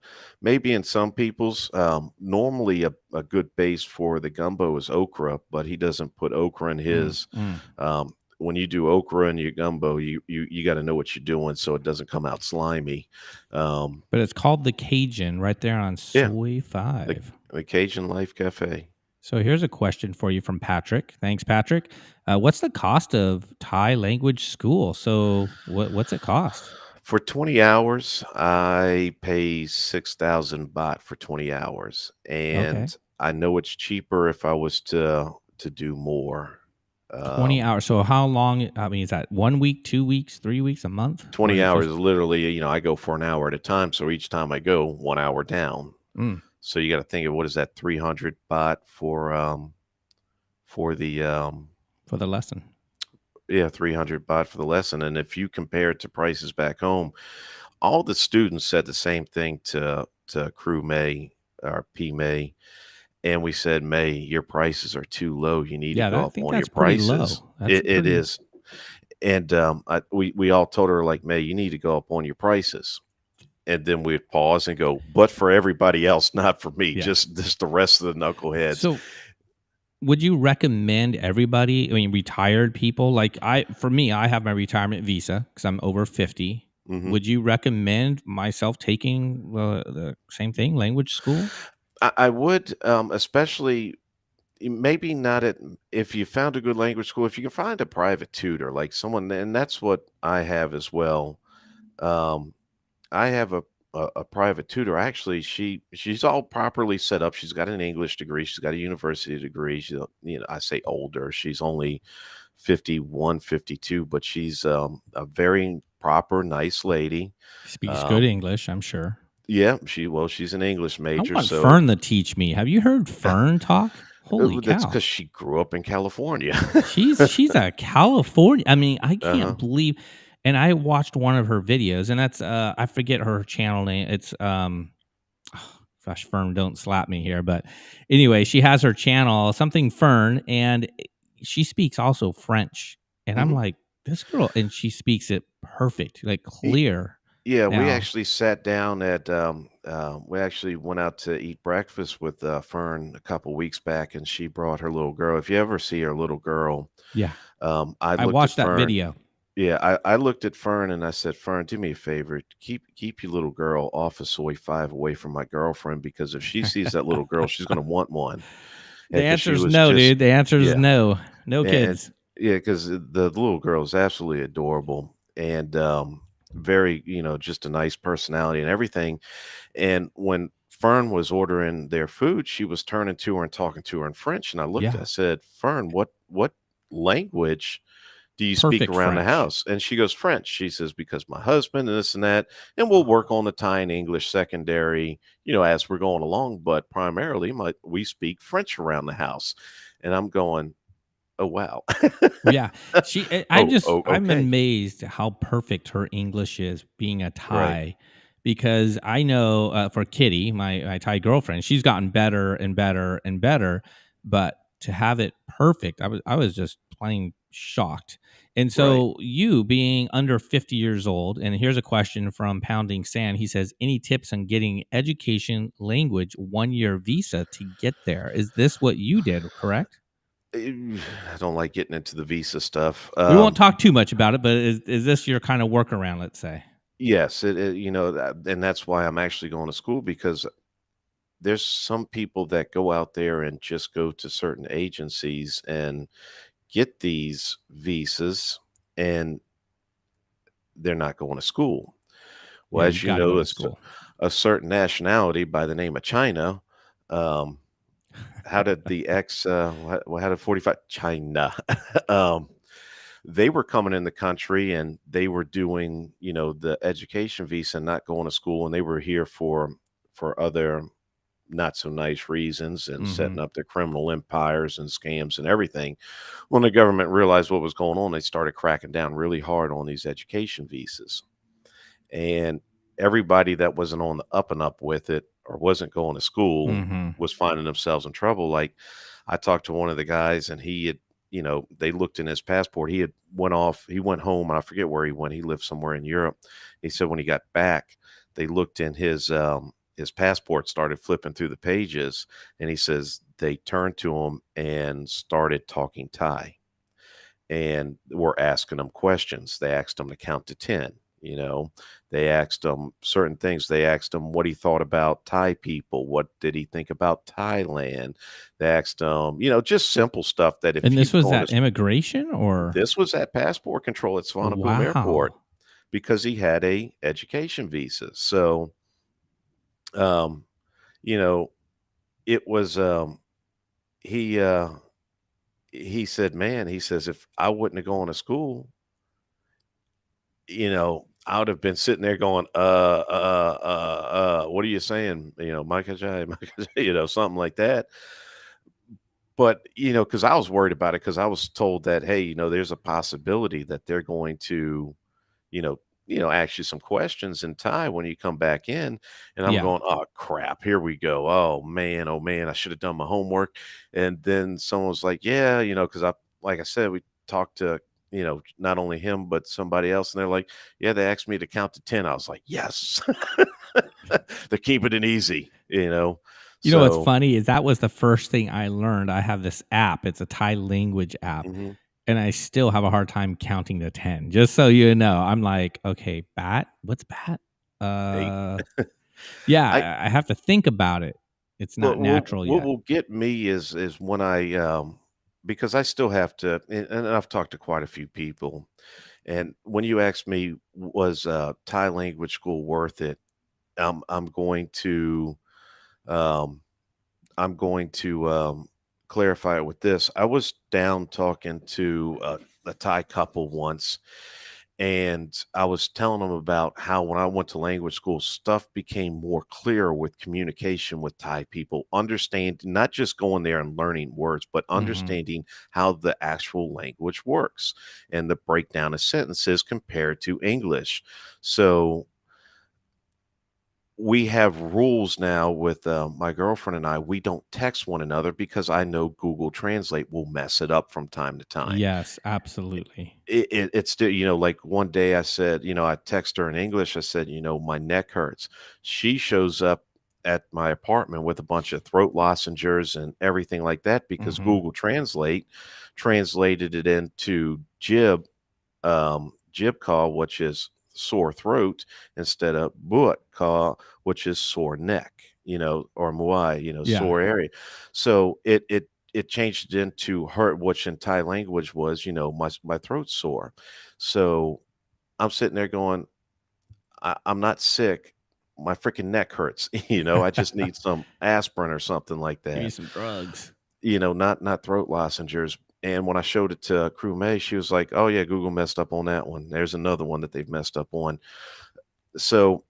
maybe in some people's normally a good base for the gumbo is okra, but he doesn't put okra in Mm, his. mm. When you do okra in your gumbo, you got to know what you're doing so it doesn't come out slimy. Um, But it's called the Cajun right there on yeah, Soy the 5. the Cajun Life Cafe. So here's a question for you from Patrick. Thanks, Patrick. What's the cost of Thai language school? So what's it cost? For 20 hours, I pay 6,000 baht for 20 hours, Okay. and I know it's cheaper if I was to do more. 20 Um, hours. So how long? I mean, is that 1 week, 2 weeks, 3 weeks, a month? Or 20 is it hours just is literally, I go for an hour at a time, so each time I go 1 hour down. mm, So you gotta think of what is that, 300 baht for the, for the lesson? yeah, 300 baht for the lesson, and if you compare it to prices back home, all the students said the same thing to crew May or P May, and we said, "May, your prices are too low. You need to Yeah, go I up think on your that's pretty prices." low. That's a It pretty is, and we all told her like, "May, you need to go up on your prices." And then we'd pause and go, "But for everybody else, not for me, yeah. just the rest of the knuckleheads." So would you recommend everybody, I mean, retired people, like for me, I have my retirement visa because I'm over 50. Mhm. Would you recommend myself taking the same thing, language school? I would, especially maybe not at if you found a good language school, if you can find a private tutor, like someone, and that's what I have as well. Um, I have a private tutor. Actually, she's all properly set up. She's got an English degree. She's got a university degree. She's, I say older. She's only 51, 52, but she's a very proper, nice lady. Speaks good Um, English, I'm sure. yeah, she's an English I major, want so Fern to teach me. Have you heard Fern talk? Holy that's cow. because she grew up in California. She's a California. I mean, I can't Uh-huh. believe, and I watched one of her videos, and that's I forget her channel name. It's gosh, Fern, don't slap me here, but anyway, she has her channel, something Fern, and she speaks also French. And I'm Mhm. like, this girl, and she speaks it perfect, like Y clear. Yeah, we Now, actually sat down we actually went out to eat breakfast with, Fern a couple weeks back, and she brought her little girl. If you ever see her little girl, yeah, I I looked at watched that Fern. video. Yeah, I looked at Fern and I said, "Fern, do me a favor. Keep your little girl off of Soy 5 away from my girlfriend because if she sees that little girl, she's gonna want one." The And because she answer is was no, just dude. The answer is yeah, no. No and kids. yeah, because the little girl is absolutely adorable and, very, just a nice personality and everything. And when Fern was ordering their food, she was turning to her and talking to her in French, and I Yeah. said, "Fern, what language do you speak Perfect around the French. house?" And she goes, "French." She says, "Because my husband and this and that, and we'll work on the Thai and English secondary, as we're going along, but primarily we speak French around the house." And I'm going, "Oh, wow." Yeah, Oh, oh, I'm okay. amazed how perfect her English is being a Right. Thai, because I know, for Kitty, my Thai girlfriend, she's gotten better and better and better, but to have it perfect, I was just plain shocked. And Right. so you being under 50 years old, and here's a question from Pounding Sand. He says, "Any tips on getting education language 1-year visa to get there?" Is this what you did, correct? I don't like getting into the visa stuff. We won't talk too much about it, but is this your kind of workaround, let's say? Yes, and that's why I'm actually going to school because there's some people that go out there and just go to certain agencies and get these visas, and they're not going to school. Yeah, Well, you as you gotta go know, to school. a certain nationality by the name of China, um, how did the X, how did 45 China, um, they were coming in the country and they were doing, the education visa, not going to school, and they were here for other not so nice reasons and setting Mhm. up their criminal empires and scams and everything. When the government realized what was going on, they started cracking down really hard on these education visas. and everybody that wasn't on the up and up with it or wasn't going to school Mm-hmm. was finding themselves in trouble. Like, I talked to one of the guys, and he had, they looked in his passport. He went home, and I forget where he went. He lived somewhere in Europe. He said when he got back, they looked in his passport, started flipping through the pages, and he says they turned to him and started talking Thai and were asking him questions. They asked him to count to 10. You know, they asked him certain things. They asked him what he thought about Thai people. What did he think about Thailand? They asked him, just simple stuff that And if this you've was gone at to, immigration, or this was at passport control at Svanabum Airport wow. because he had a education visa. So, um, you know, it was, he, uh, he said, man, he says, if I wouldn't have gone to school, I would have been sitting there going, what are you saying? Micah Jai, Micah Jai, something like that. But, because I was worried about it because I was told that, hey, there's a possibility that they're going to, you know, ask you some questions in Thai when you come back in. And I'm Yeah. going, oh crap, here we go. Oh man, I should have done my homework. And then someone was like, yeah, because like I said, we talked to, not only him, but somebody else. And they're like, yeah, they asked me to count to 10. I was like, yes, they're keeping it easy. You know what's So, funny is that was the first thing I learned. I have this app. It's a Thai language app, mhm. and I still have a hard time counting to 10. Just so you know, I'm like, okay, bat. What's bat? Eight. I Yeah, I have to think about it. It's not But natural what yet. will get me is when because I still have to, and I've talked to quite a few people, and when you ask me, was Thai language school worth it? I'm going to um, clarify it with this. I was down talking to a Thai couple once, and I was telling them about how when I went to language school, stuff became more clear with communication with Thai people, understand not just going there and learning words, but Mhm. understanding how the actual language works and the breakdown of sentences compared to English. So we have rules now with my girlfriend and I. We don't text one another because I know Google Translate will mess it up from time to time. Yes, absolutely. It's still, like one day I said, I text her in English. I said, my neck hurts. She shows up at my apartment with a bunch of throat lozenges and everything like that because Mhm. Google Translate translated it into jib call, which is sore throat, instead of buat call, which is sore neck, or muai, Yeah. sore area. So it changed it into hurt, which in Thai language was, my throat's sore. So I'm sitting there going, I'm not sick. My freaking neck hurts. I just need some aspirin or something like Give you that. some drugs. Not throat lozenges. And when I showed it to Crew May, she was like, "Oh yeah, Google messed up on that one. There's another one that they've messed up on." So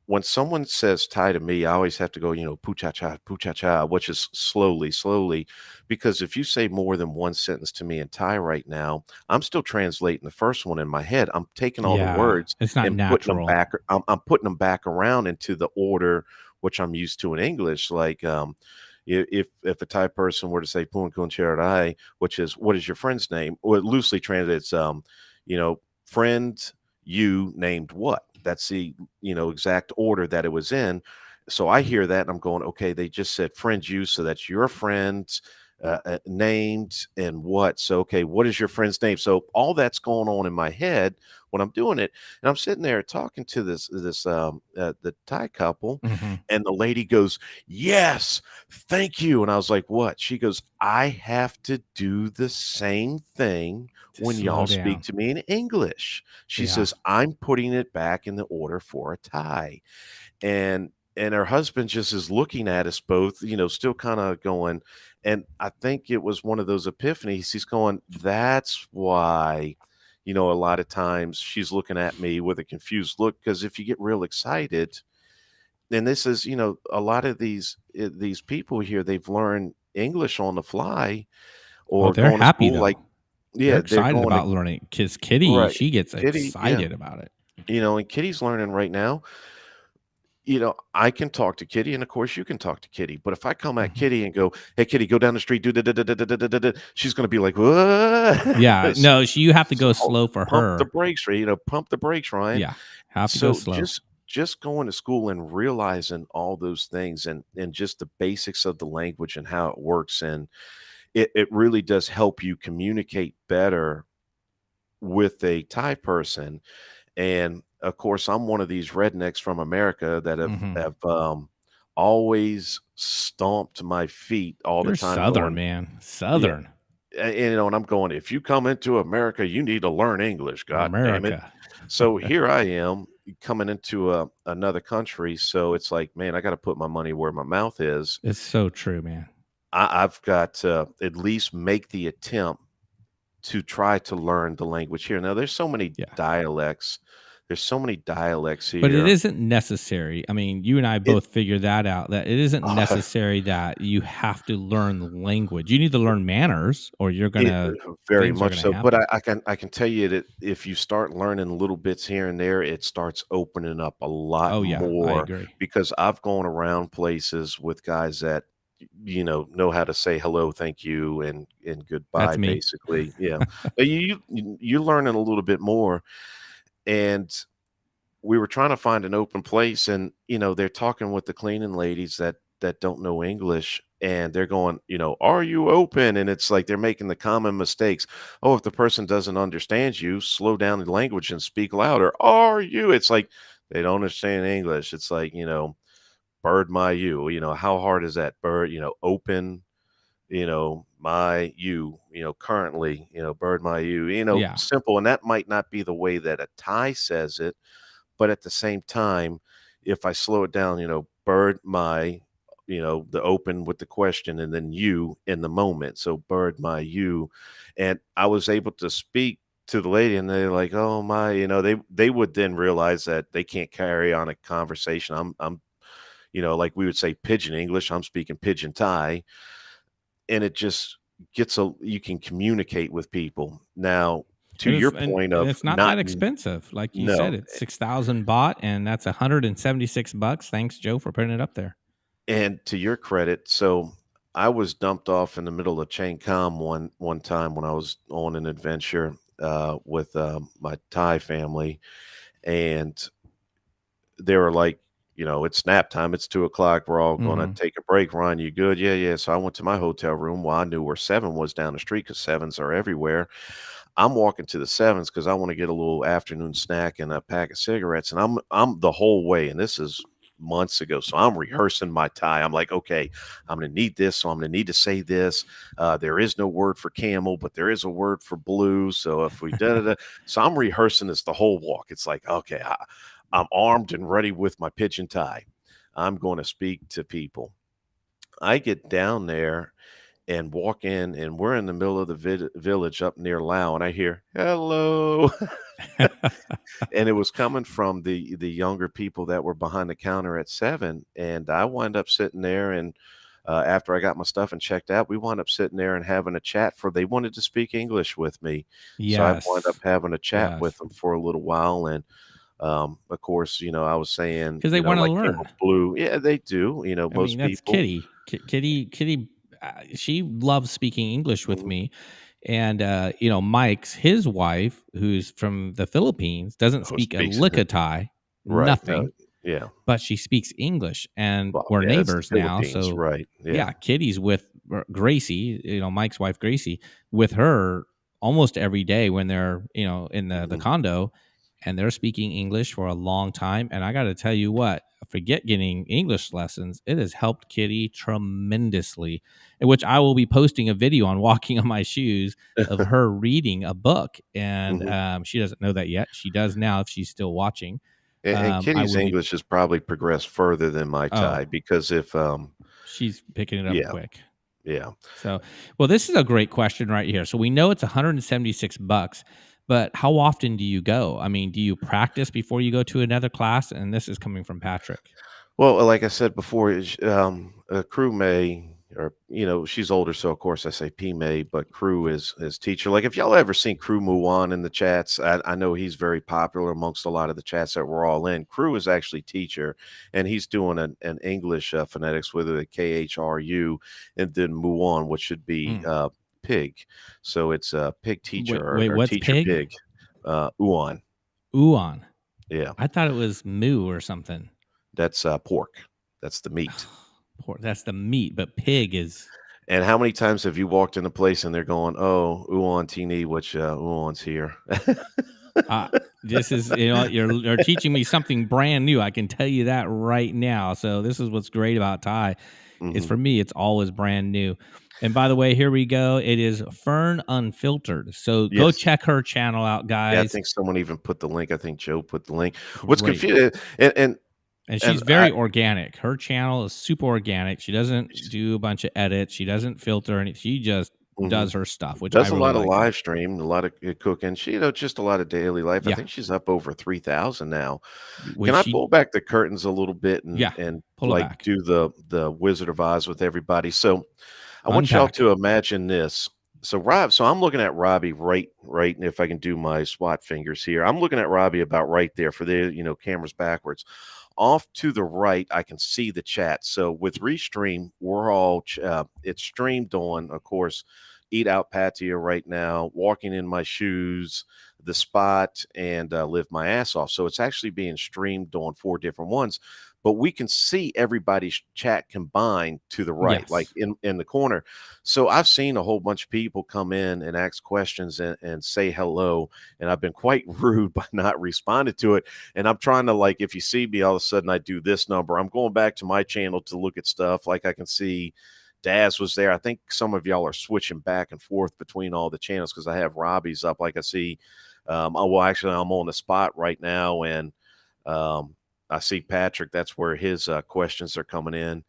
when someone says Thai to me, I always have to go, poo cha cha, which is slowly, slowly, because if you say more than one sentence to me in Thai right now, I'm still translating the first one in my head. I'm taking all the Yeah, words it's not and putting them natural. back. I'm putting them back around into the order which I'm used to in English. Like, if a Thai person were to say "Pun kun cherai," which is what is your friend's name, or loosely translates, friend you named what? That's the exact order that it was in. So I hear that and I'm going, okay, they just said friend you, so that's your friend named and what. So okay, what is your friend's name? So all that's going on in my head when I'm doing it, and I'm sitting there talking to the Thai couple, Mhm. and the lady goes, "Yes, thank you." And I was like, "What?" She goes, "I have to do the same thing To when slow y'all speak down. to me in English." She Yeah. says, "I'm putting it back in the order for a tie." And her husband just is looking at us both, still kind of going, and I think it was one of those epiphanies. He's going, "That's why, a lot of times she's looking at me with a confused look because if you get real excited, and this is, a lot of these people here, they've learned English on the fly Oh, or they're going to happy school, like, though. They're yeah, they're excited going to about learning. 'Cause Kitty, right, she gets Kitty, yeah. excited about it. And Kitty's learning right now. I can talk to Kitty, and of course you can talk to Kitty. But if I come at Mhm. Kitty and go, "Hey, Kitty, go down the street, do da da da da da da da da," she's gonna be like, "What?" Yeah, no, you have to So go slow for pump the her. brakes, pump the brakes, Ryan. Yeah, have to go So slow. just going to school and realizing all those things and just the basics of the language and how it works, and it really does help you communicate better with a Thai person. And of course, I'm one of these rednecks from America that have Mhm. have always stomped my feet all the You're time Southern, going, man. yeah. Southern. And I'm going, if you come into America, you need to learn English. God damn it. America. So here I am coming into another country. So it's like, man, I got to put my money where my mouth is. It's so true, man. I've got to at least make the attempt to try to learn the language here. Now, there's so many Yeah. dialects. There's so many dialects But it here. isn't necessary. I mean, you and I It both figured that out, that it isn't necessary that you have to learn the language. You need to learn manners or you're It gonna very things are much gonna so, but happen. I can tell you that if you start learning little bits here and there, it starts opening up a lot Oh, yeah, I more agree. because I've gone around places with guys that, know how to say hello, thank you, and That's goodbye, me. basically. Yeah. You're learning a little bit more, and we were trying to find an open place, and they're talking with the cleaning ladies that don't know English, and they're going, are you open? And it's like they're making the common mistakes. Oh, if the person doesn't understand you, slow down the language and speak louder. Are you? It's like they don't understand English. It's like, bird my you. How hard is that? Bird, open, my you, currently, bird my you, Yeah. simple. And that might not be the way that a Thai says it, but at the same time, if I slow it down, bird my, the open with the question and then you in the moment. So bird my you. And I was able to speak to the lady and they're like, oh my, they would then realize that they can't carry on a conversation. I'm, like we would say pigeon English, I'm speaking pigeon Thai. And it just you can communicate with people. Now, to And your it's point and of it's not not, that expensive. Like you said, no. it's 6,000 baht, and that's 176 bucks. Thanks, Joe, for putting it up there. And to your credit, so I was dumped off in the middle of Chiang Kham one time when I was on an adventure with my Thai family, and they were like, it's nap time. It's 2 o'clock. We're all going to Mhm. take a break. Ron, you good? Yeah, yeah. So I went to my hotel room. Well, I knew where Seven was down the street because Sevens are everywhere. I'm walking to the Sevens because I want to get a little afternoon snack and a pack of cigarettes. And I'm the whole way, and this is months ago. So I'm rehearsing my Thai. I'm like, okay, I'm gonna need this, so I'm gonna need to say this. There is no word for camel, but there is a word for blue. So if we da da da, so I'm rehearsing this the whole walk. It's like, okay, I'm armed and ready with my pigeon Thai. I'm going to speak to people. I get down there and walk in, and we're in the middle of the village up near Lao, and I hear hello, and it was coming from the younger people that were behind the counter at Seven, and I wind up sitting there, and after I got my stuff and checked out, we wound up sitting there and having a chat. For they wanted to speak English with me, so I wound up Yes. having a chat with Yes. them for a little while, and of course, I was saying, 'Cause they wanna like camel learn. blue, yeah, they do, I mean, most that's people. Kitty. Kitty, she loves speaking English with Mhm. me, and, Mike's his wife, who's from the Philippines, doesn't Who speak a speaks lick of Thai, right, no, nothing, yeah. but she speaks English, and Well, we're yeah, it's the neighbors now, Philippines, so right, yeah. yeah, Kitty's with Gracie, Mike's wife, Gracie, with her almost every day when they're, in the Mhm. condo, and they're speaking English for a long time, and I gotta tell you what, forget getting English lessons, it has helped Kitty tremendously, in which I will be posting a video on Walking on My Shoes of her reading a book, and, Mhm. she doesn't know that yet, she does now if she's still watching. And I Kitty's will be English has probably progressed further than my Thai oh, because if, she's picking it up yeah, quick. yeah. So, well, this is a great question right here. So we know it's 176 bucks, but how often do you go? I mean, do you practice before you go to another class? And this is coming from Patrick. Well, like I said before, a crew may or she's older, so of course I say P May, but Crew is teacher. Like if y'all ever seen Crew Muwan in the chats, I know he's very popular amongst a lot of the chats that we're all in. Crew is actually teacher, and he's doing an English phonetics with a KHRU, and then Muwan, which should be Mm. pig. So it's pig teacher Wait, or what's teacher pig? pig, Uwan. Uon. Yeah, I thought it was moo or something. that's pork. That's the meat. Pork, that's the meat, but pig is. And how many times have you walked in a place and they're going, "Oh, Uwan Tini, which Uwan's here." Uh, this is, you're teaching me something brand new. I can tell you that right now. So this is what's great about Thai is Mhm. for me, it's always brand new. And by the way, here we go. It is Fern Unfiltered. So go Yes. check her channel out, Yeah, I guys. think someone even put the link. I think Joe put the link. What's Great. confusing and And she's and I very organic. Her channel is super organic. She doesn't do a bunch of edits. She doesn't filter anything. She just mhm. does her stuff, which I Does a really lot of like. live stream, a lot of cooking. She, just a lot of daily life. I Yeah. think she's up over 3,000 now. Can Which I she, pull back the curtains a little bit and yeah, pull it like back. do the Wizard of Oz with everybody? So I want y'all Unpack. to imagine this. So I'm looking at Robbie right, and if I can do my SWAT fingers here, I'm looking at Robbie about right there for the cameras backwards. Off to the right, I can see the chat. So with Restream, we're all it's streamed on, of course. Eat Out Pattaya right now, walking in my shoes, the spot, and live my ass off. So it's actually being streamed on 4 different ones, but we can see everybody's chat combined to the right, like Yes. in the corner. So I've seen a whole bunch of people come in and ask questions and say hello, and I've been quite rude by not responding to it. And I'm trying to, like, if you see me, all of a sudden I do this number. I'm going back to my channel to look at stuff. Like I can see Daz was there. I think some of y'all are switching back and forth between all the channels because I have Robbie's up. Like I see, oh, well, actually, I'm on the spot right now, and um, I see Patrick. That's where his questions are coming in.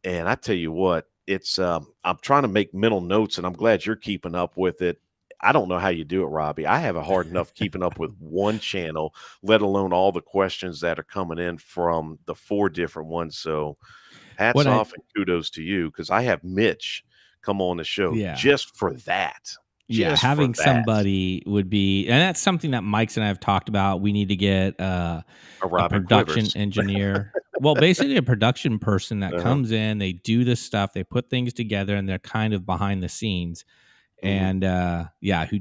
And I tell you what, it's I'm trying to make mental notes, and I'm glad you're keeping up with it. I don't know how you do it, Robbie. I have a hard enough keeping up with one channel, let alone all the questions that are coming in from the 4 different ones. So hats What I, off and kudos to you because I have Mitch come on the show yeah. just for that. Yeah, Just for having that. somebody would be, and that's something that Mike's and I have talked about. We need to get A a Robin production Quivers. engineer. Well, basically a production person that Uh-huh. comes in, they do this stuff, they put things together, and they're kind of behind the scenes. Mhm. And yeah, who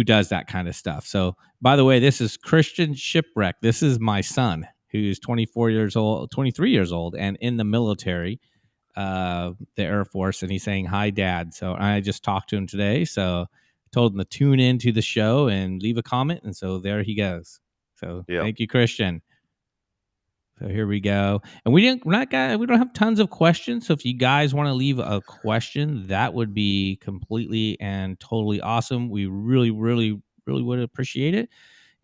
does that kind of stuff. So, by the way, this is Christian Shipwreck. This is my son who's 24 years old, 23 years old, and in the military, the Air Force, and he's saying hi, Dad. So I just talked to him today. So I told him to tune in to the show and leave a comment, and so there he goes. So Yeah. thank you, Christian. So here we go. And we don't have tons of questions. So if you guys want to leave a question, that would be completely and totally awesome. We really, really, really would appreciate it.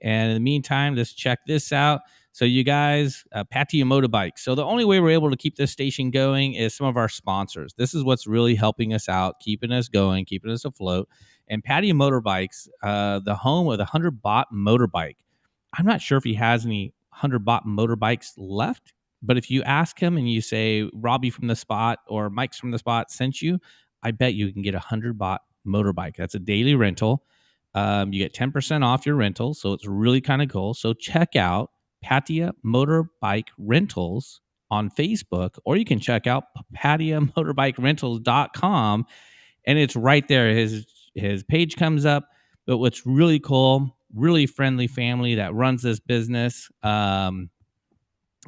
And in the meantime, let's check this out. So, you guys, Pattaya Motorbikes. So, the only way we're able to keep this station going is some of our sponsors. This is what's really helping us out, keeping us going, keeping us afloat. And Pattaya Motorbikes, the home of the 100 baht motorbike. I'm not sure if he has any 100 baht motorbikes left, but if you ask him and you say, Robbie from the spot or Mike's from the spot sent you, I bet you can get a 100 baht motorbike. That's a daily rental. You get 10% off your rental. So it's really kind of cool. So check out Pattaya Motorbike Rentals on Facebook, or you can check out PattiaMotorbikeRentals.com, and it's right there. His page comes up. But what's really cool, really friendly family that runs this business. And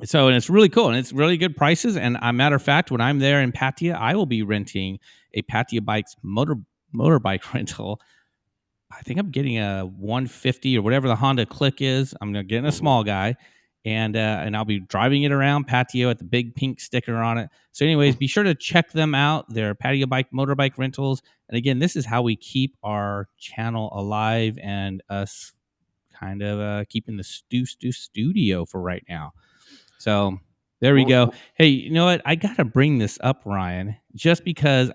it's really cool, and it's really good prices. And a matter of fact, when I'm there in Pattaya, I will be renting a Pattaya Bikes motorbike rental. I think I'm getting a 150 or whatever the Honda Click is. I'm getting a Mhm. small guy, and I'll be driving it around Patio with the big pink sticker on it. So, anyways, be sure to check them out. They're Patio Bike Motorbike Rentals, and again, this is how we keep our channel alive and us kind of keeping the studio for right now. So there we Well, go. Hey, you know what? I gotta bring this up, Ryan, just because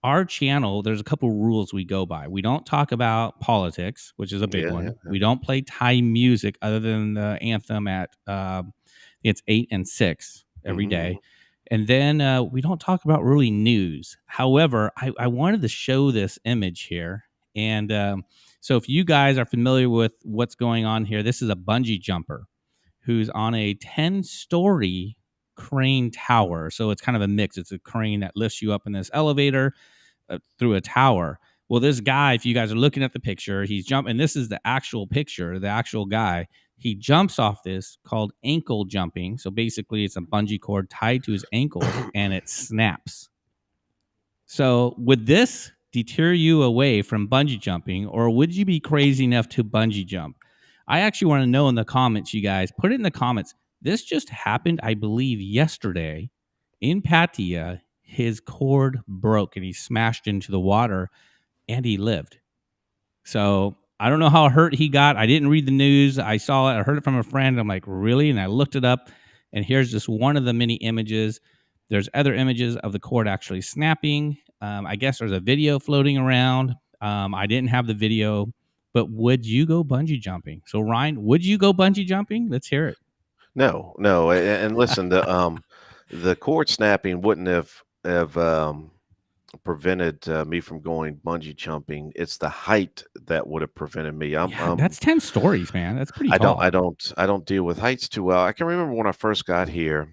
our channel, there's a couple rules we go by. We don't talk about politics, which is a big yeah, yeah, one. yeah. We don't play Thai music other than the anthem at it's 8 and 6 every Mhm, day. mhm. And then we don't talk about really news. However, I wanted to show this image here. And so, if you guys are familiar with what's going on here, this is a bungee jumper who's on a 10-story crane tower. So, it's kind of a mix. It's a crane that lifts you up in this elevator through a tower. Well, this guy, if you guys are looking at the picture, he's jumping. And this is the actual picture, the actual guy. He jumps off this called ankle jumping. So basically, it's a bungee cord tied to his ankles and it snaps. So would this deter you away from bungee jumping, or would you be crazy enough to bungee jump? I actually want to know in the comments, you guys. Put it in the comments. This just happened, I believe, yesterday in Pattaya. His cord broke and he smashed into the water and he lived. So I don't know how hurt he got. I didn't read the news. I saw it. I heard it from a friend. I'm like, really? And I looked it up. And here's just one of the many images. There's other images of the cord actually snapping. I guess there's a video floating around. I didn't have the video, but would you go bungee jumping? So Ryan, would you go bungee jumping? Let's hear it. No, no, and listen, the cord snapping wouldn't have prevented me from going bungee jumping. It's the height that would have prevented me. Yeah, that's 10 stories, man. That's pretty I don't I tall. don't I don't deal with heights too well. I can remember when I first got here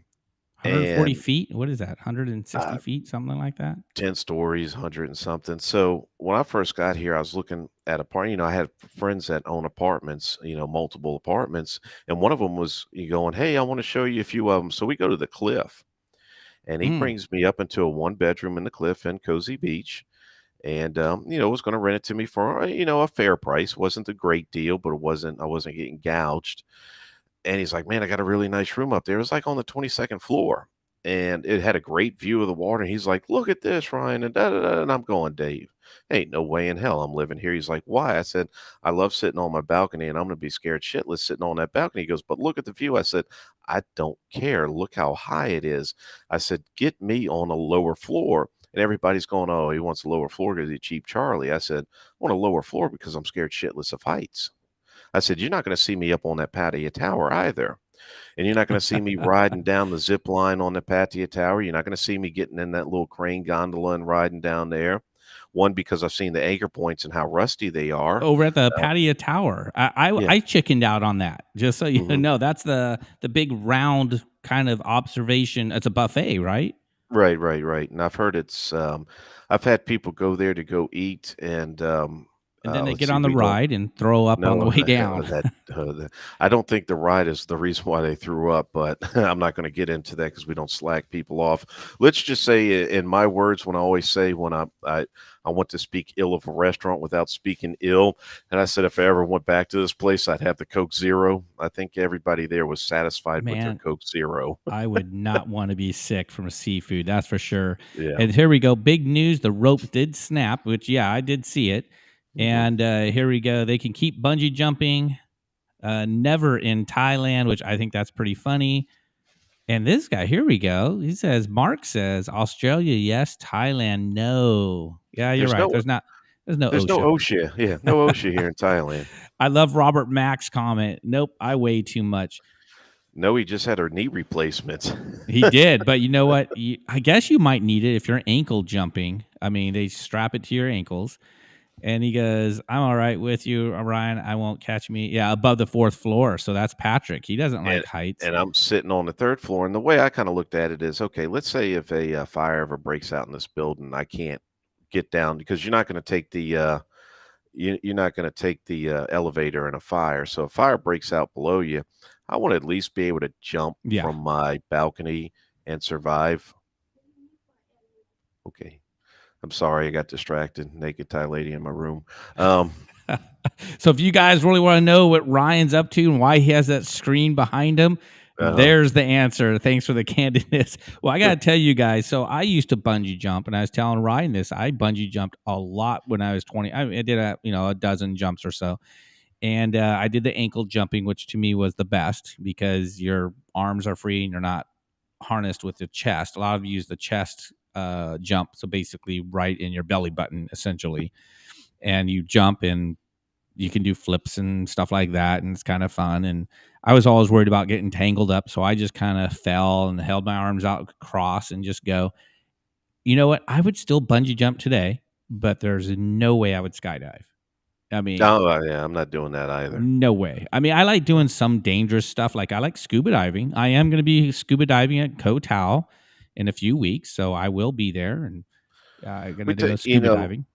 140 and feet. What is that? 160 uh, feet, something like that. 10 stories, 100 and something. So when I first got here, I was looking at I had friends that own apartments, multiple apartments, and one of them was you going, "Hey, I want to show you a few of them." So we go to the cliff, and he Mm. brings me up into a one bedroom in the cliff in Cozy Beach, and was going to rent it to me for a fair price. Wasn't a great deal, but I wasn't getting gouged. And he's like, "Man, I got a really nice room up there." It was like on the 22nd floor, and it had a great view of the water. And he's like, "Look at this, Ryan," and da da da. And I'm going, "Dave, ain't no way in hell I'm living here." He's like, "Why?" I said, "I love sitting on my balcony, and I'm gonna be scared shitless sitting on that balcony." He goes, "But look at the view." I said, "I don't care. Look how high it is." I said, "Get me on a lower floor." And everybody's going, "Oh, he wants a lower floor because he's cheap Charlie." I said, "I want a lower floor because I'm scared shitless of heights." I said, "You're not going to see me up on that Pattaya Tower either. And you're not going to see me riding down the zip line on the Pattaya Tower. You're not going to see me getting in that little crane gondola and riding down there. One, because I've seen the anchor points and how rusty they are. Over at the Uh, Pattaya Tower. yeah. I chickened out on that, just so you hmm know. That's the big round kind of observation. It's a buffet, right? Right, right, right. And I've had people go there to go eat and, And then they let's get see, on the we don't ride and throw up on the know way uh, down. that, I don't think the ride is the reason why they threw up, but I'm not going to get into that because we don't slack people off. Let's just say, in my words, when I always say when I want to speak ill of a restaurant without speaking ill, and I said if I ever went back to this place, I'd have the Coke Zero. I think everybody there was satisfied with their Man, Coke Zero. I would not want to be sick from seafood, that's for sure. Yeah. And here we go. Big news. The rope did snap, which, yeah, I did see it. hmm And here we go. They can keep bungee jumping, never in Thailand, which I think that's pretty funny. And this guy, here we go. He says, Mark says, Australia, yes. Thailand, no. Yeah, you're There's right. no There's no there's no OSHA. OSHA. Yeah, no OSHA here in Thailand. I love Robert Mack's comment. Nope, I weigh too much. No, he just had her knee replacements. He did, but you know what? I guess you might need it if you're ankle jumping. I mean, they strap it to your ankles. And he goes, I'm all right with you, Ryan. I won't catch me. Yeah, above the fourth floor. So that's Patrick. He doesn't And like heights. and I'm sitting on the 3rd floor, and the way I kinda looked at it is, okay, let's say if a fire ever breaks out in this building, I can't get down because you're not gonna take the, elevator in a fire, so if fire breaks out below you, I wanna at least be able to jump Yeah. from my balcony and survive. Okay. I'm sorry, I got distracted, naked Thai lady in my room. Um, So if you guys really want to know what Ryan's up to and why he has that screen behind him, uh there's the answer. Thanks for the candidness. Well, I got to tell you guys. So I used to bungee jump, and I was telling Ryan this. I bungee jumped a lot when I was 20. I did a dozen jumps or so, and I did the ankle jumping, which to me was the best because your arms are free and you're not harnessed with the chest. A lot of you use the chest jump, so basically right in your belly button, essentially, and you jump and you can do flips and stuff like that, and it's kind of fun. And I was always worried about getting tangled up, so I just kind of fell and held my arms out across and just go. You know what? I would still bungee jump today, but there's no way I would skydive. I mean, Oh, yeah, I'm not doing that either. no way. I mean, I like Mm. doing some dangerous stuff. Like I like scuba diving. I am going to be scuba diving at Koh Tao in a few weeks, so I will be there and going to do a You scuba know, diving.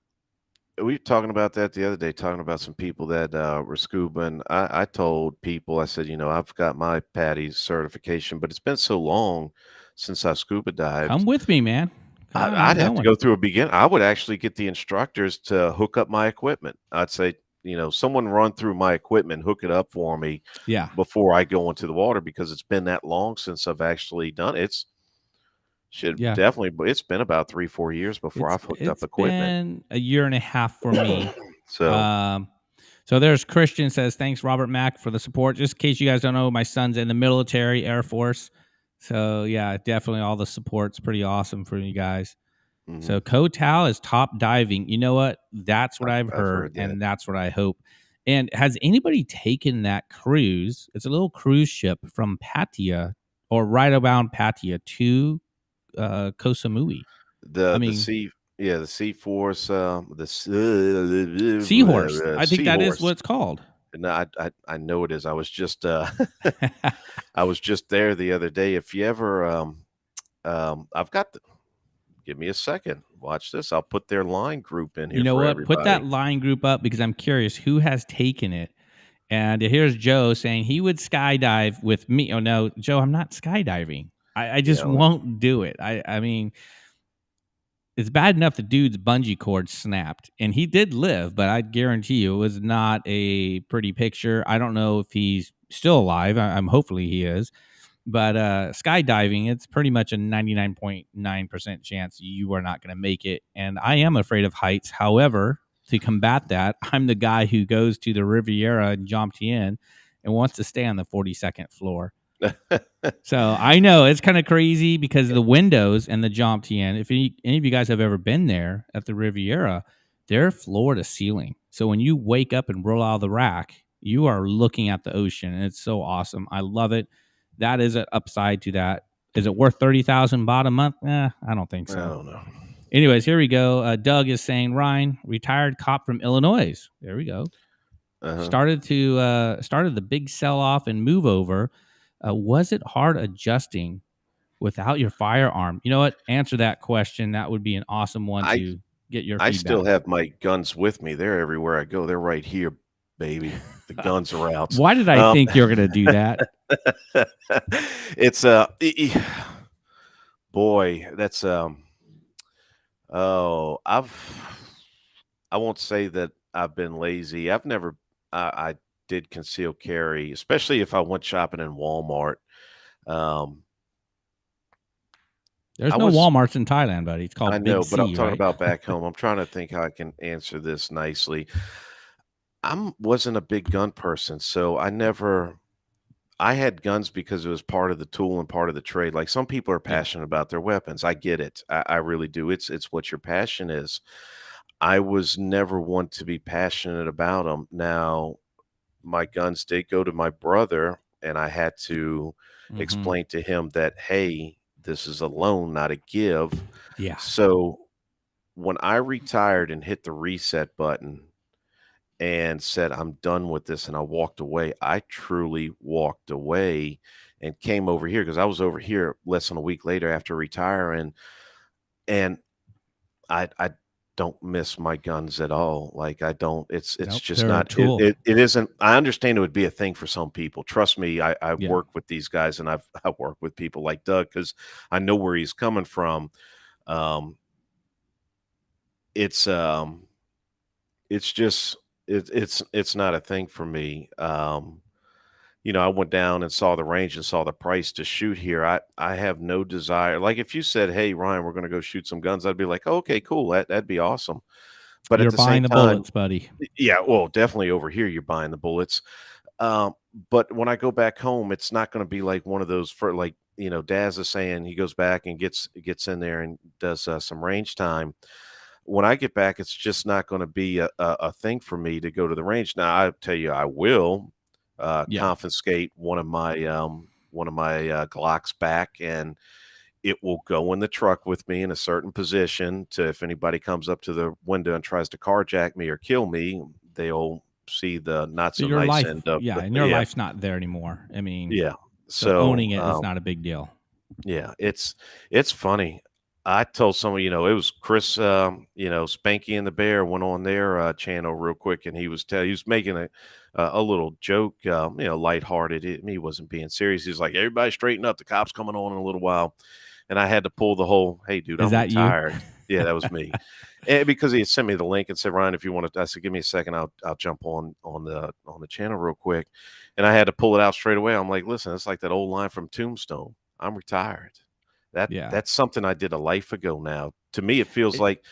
we were talking about that the other day, talking about some people that were scuba, and I told people, I said, I've got my PADI certification, but it's been so long since I scuba Come dived. with me, man. Come on, I'm I'd have to going. go through a begin. I would actually get the instructors to hook up my equipment. I'd say, someone run through my equipment, hook it up for me Yeah, before I go into the water because it's been that long since I've actually done it. It's should yeah. definitely, but it's been about 3, 4 years before It's I've hooked up it's equipment. been a year and a half for me. So, Um, so there's Christian says, thanks, Robert Mack, for the support. Just in case you guys don't know, my son's in the military, Air Force. So yeah, definitely all the support's pretty awesome for you guys. mhm, So Koh Tao is top diving. You know what? That's what I've I've heard, heard that. and that's what I hope. And has anybody taken that cruise? It's a little cruise ship from Pattaya or right around Pattaya to Koh Samui. I The mean, sea, yeah, the sea force, Seahorse. I think that is what seahorse. it's called. No, I know it is. I was just I was just there the other day. If you ever I've got the, give me a second. Watch this. I'll put their line group in You here know for what? Put that everybody. line group up because I'm curious who has taken it. And here's Joe saying he would skydive with me. Oh no, Joe, I'm not skydiving. I just Yeah. won't do it. I mean, it's bad enough the dude's bungee cord snapped and he did live, but I guarantee you it was not a pretty picture. I don't know if he's still alive. I'm hopefully he is. But skydiving, it's pretty much a 99.9% chance you are not going to make it. And I am afraid of heights. However, to combat that, I'm the guy who goes to the Riviera in Jomtien and wants to stay on the 42nd floor. So I know it's kind of crazy because the windows and the Jomtien, if any of you guys have ever been there at the Riviera, they're floor to ceiling. So when you wake up and roll out of the rack, you are looking at the ocean, and it's so awesome. I love it. That is an upside to that. Is it worth 30,000 baht a month? I don't think I so. don't know. Anyways, here we go. Doug is saying Ryan, retired cop from Illinois. There we go. Uh-huh. Started the big sell off and move over. Was it hard adjusting without your firearm? You know what? Answer that question. That would be an awesome one I to get your I still feedback. have my guns with me. They're everywhere I go. They're right here, baby. The guns are out. Why did I Um, think you're going to do that? it's boy, that's oh, I won't say that I've been lazy. I've never I did conceal carry, especially if I went shopping in Walmart. Um, There's I no was Walmarts in Thailand, buddy. It's I called Big know, but I'm C, talking right? about back home. I'm trying to think how I can answer this nicely. Wasn't a big gun person, so I had guns because it was part of the tool and part of the trade. Like some people are Yeah. passionate about their weapons. I get it. I really do. It's what your passion is. I was never one to be passionate about them. Now, my guns did go to my brother, and I had to Hmm. explain to him that, hey, this is a loan, not a give. Yeah. So when I retired and hit the reset button and said, I'm done with this, and I walked away, I truly walked away and came over here because I was over here less than a week later after retiring. And I don't miss my guns at all. Like I don't. It's Nope. just They're a not. It, tool. it it isn't. I understand it would be a thing for some people. Trust me. I've Yeah. worked with these guys, and I worked with people like Doug because I know where he's coming from. Um, it's um, it's just it's not a thing for me. I went down and saw the range and saw the price to shoot here. I have no desire. Like if you said, "Hey Ryan, we're going to go shoot some guns," I'd be like, oh, "Okay, cool. That'd be awesome." But at You're the same buying the time, bullets, buddy. yeah, well, definitely over here you're buying the bullets. Um, but when I go back home, it's not going to be like one of those for like Daz is saying he goes back and gets in there and does some range time. when I get back, it's just not gonna be a thing for me to go to the range. Now, I tell you, I will, Yeah. confiscate one of my, Glocks back, and it will go in the truck with me in a certain position to if anybody comes up to the window and tries to carjack me or kill me, they'll see the not But so your nice life, end of yeah, the and your yeah, life's not there anymore. I mean, yeah. so So, owning it is not a big deal. yeah, it's funny. I told someone, it was Chris, Spanky and the Bear went on their channel real quick, and he was making a little joke, lighthearted. He wasn't being serious. He's like, "Everybody straighten up. The cops coming on in a little while," and I had to pull the whole, "Hey, dude, Is I'm that you? retired." Yeah, that was me. And because he had sent me the link and said, "Ryan, if you want to," I said, "Give me a second. I'll jump on the channel real quick," and I had to pull it out straight away. I'm like, "Listen, it's like that old line from Tombstone. I'm retired." Yeah. That's something I did a life ago now. To me, it feels like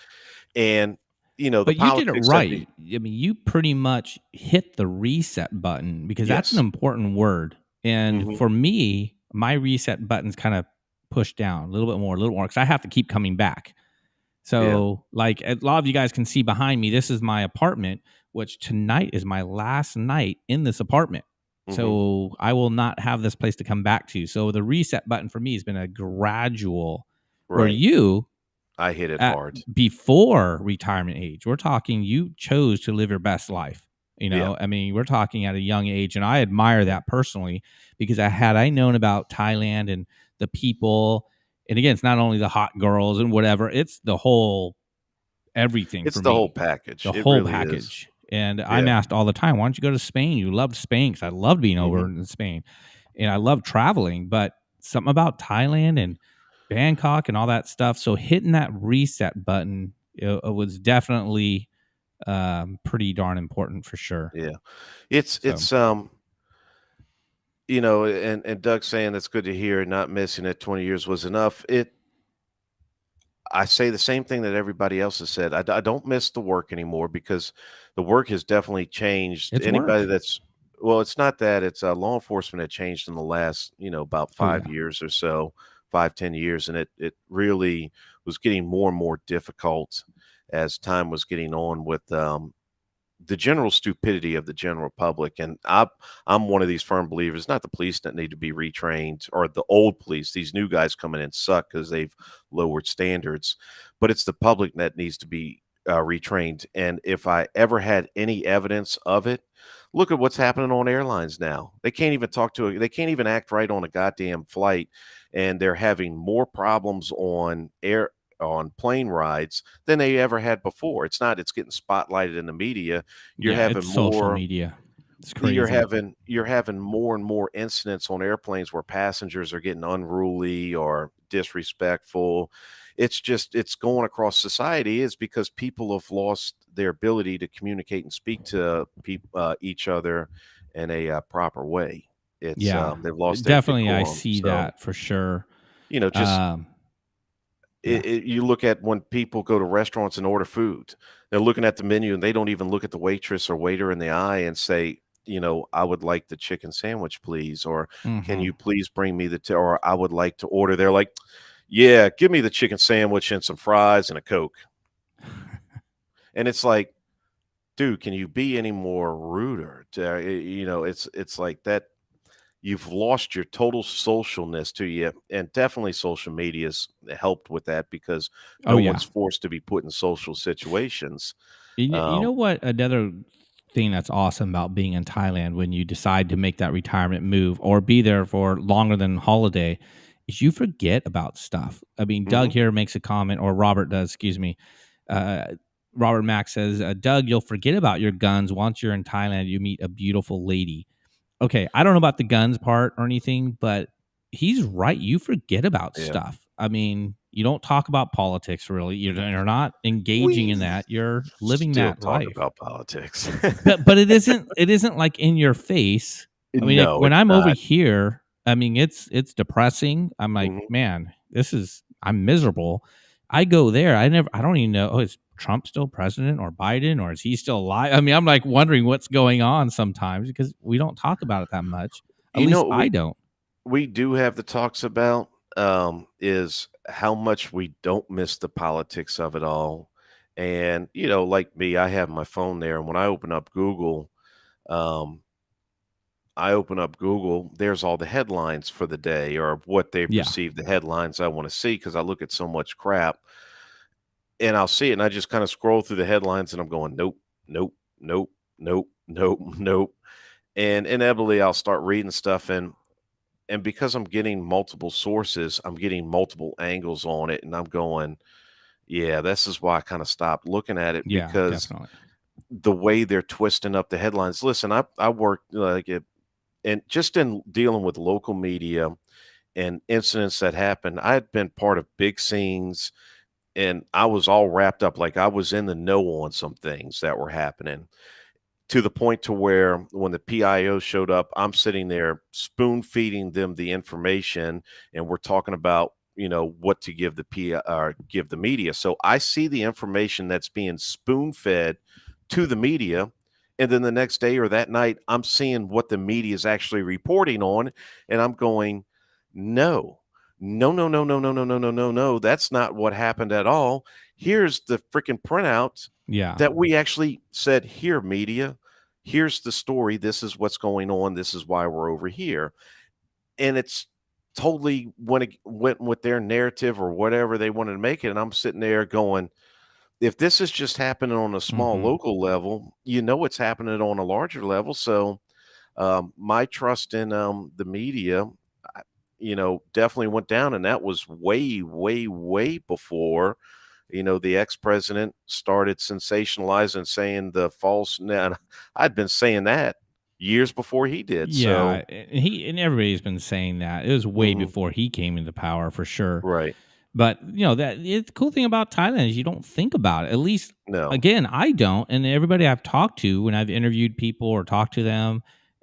and, the But you did it politics that the right. I mean, you pretty much hit the reset button because that's an yes. important word. And Mhm. for me, my reset button's kind of pushed down a little more, because I have to keep coming back. Yeah. So, like a lot of you guys can see behind me, this is my apartment, which tonight is my last night in this apartment. Mhm. So I will not have this place to come back to. So the reset button for me has been a gradual, where Right. you I hit it at hard. before retirement age. We're talking you chose to live your best life. Yeah. I mean, we're talking at a young age, and I admire that personally because I known about Thailand and the people, and again, it's not only the hot girls and whatever, it's the whole everything It's for the whole me, package. the It whole really is. package. And I'm Yeah. asked all the time, why don't you go to Spain? You loved Spain because I loved being over Mhm. in Spain, and I love traveling, but something about Thailand and Bangkok and all that stuff. So hitting that reset button, it was definitely pretty darn important for sure. Yeah. It's So it's, and Doug saying that's good to hear, not missing it, 20 years was enough. I say the same thing that everybody else has said. I don't miss the work anymore because the work has definitely changed. it's Anybody work. that's well, it's not that it's law enforcement had changed in the last, about Oh 5 years or so, 5, 10 years, and it really was getting more and more difficult as time was getting on with the general stupidity of the general public. And I'm one of these firm believers, not the police that need to be retrained or the old police. These new guys coming in suck because they've lowered standards, but it's the public that needs to be retrained. And if I ever had any evidence of it, look at what's happening on airlines now. They can't even act right on a goddamn flight, and they're having more problems on plane rides than they ever had before. It's getting spotlighted in the media. You're yeah, having it's social more media. It's you're crazy. having you're having more and more incidents on airplanes where passengers are getting unruly or disrespectful. It's going across society is because people have lost their ability to communicate and speak to each other in a proper way. Yeah, They've lost their definitely. I decorum. see So, that for sure. just Um, yeah. you look at when people go to restaurants and order food, they're looking at the menu and they don't even look at the waitress or waiter in the eye and say, "I would like the chicken sandwich, please," or "Can Hmm. you please bring me or I would like to order." They're like, "Yeah, give me the chicken sandwich and some fries and a Coke." And it's like, dude, can you be any more ruder? It's like that. You've lost your total socialness to you, and definitely social media's helped with that because Oh no yeah. one's forced to be put in social situations. You Um, know what? Another thing that's awesome about being in Thailand when you decide to make that retirement move or be there for longer than holiday is you forget about stuff. I mean, Doug mhm, here makes a comment, or Robert does, excuse me. Uh, Robert Mack says, Doug, you'll forget about your guns once you're in Thailand. You meet a beautiful lady. Okay, I don't know about the guns part or anything, but he's right. You forget about yeah. stuff. I mean, you don't talk about politics really. You're not engaging in We that. You're living still that talk life. about politics. But it isn't like in your face. I mean, like No, when it's I'm over not. here, I mean, it's depressing. I'm like, Mhm. man, I'm miserable. I go there. I don't even know. Oh, is Trump still president or Biden or is he still alive? I mean, I'm like wondering what's going on sometimes because we don't talk about it that much. At You know least what I don't. we do have the talks about, is how much we don't miss the politics of it all, And, like me, I have my phone there, and when um, I open up Google, there's all the headlines for the day or what they Yeah. perceive the headlines I want to see because I look at so much crap and I'll see it and I just kind of scroll through the headlines and I'm going, nope, nope, nope, nope, nope, nope. And inevitably I'll start reading stuff and because I'm getting multiple sources, I'm getting multiple angles on it and I'm going, yeah, this is why I kind of stopped looking at it Yeah, because definitely. the way they're twisting up the headlines. Listen, I worked like it and just in dealing with local media and incidents that happened, I had been part of big scenes and I was all wrapped up like I was in the know on some things that were happening to the point to where when the PIO showed up, I'm sitting there spoon feeding them the information, and we're talking about what to give the give the media. So I see the information that's being spoon fed to the media, and then the next day or that night, I'm seeing what the media is actually reporting on, and I'm going, no. No, no, no, no, no, no, no, no, no, no. That's not what happened at all. Here's the freaking printout Yeah. that we actually said, here, media, here's the story. This is what's going on. This is why we're over here. And it's totally went with their narrative or whatever they wanted to make it. And I'm sitting there going, if this is just happening on a small Mhm. local level, it's happening on a larger level. So my trust in the media, I- definitely went down. And that was way, way, way before the ex-president started sensationalizing, saying the false. Now, I'd been saying that years before he did. Yeah, So, and everybody's been saying that. It was way mhm, before he came into power for sure. right. But, the cool thing about Thailand is you don't think about it. At least, No, again, I don't. And everybody I've talked to when I've interviewed people or talked to them,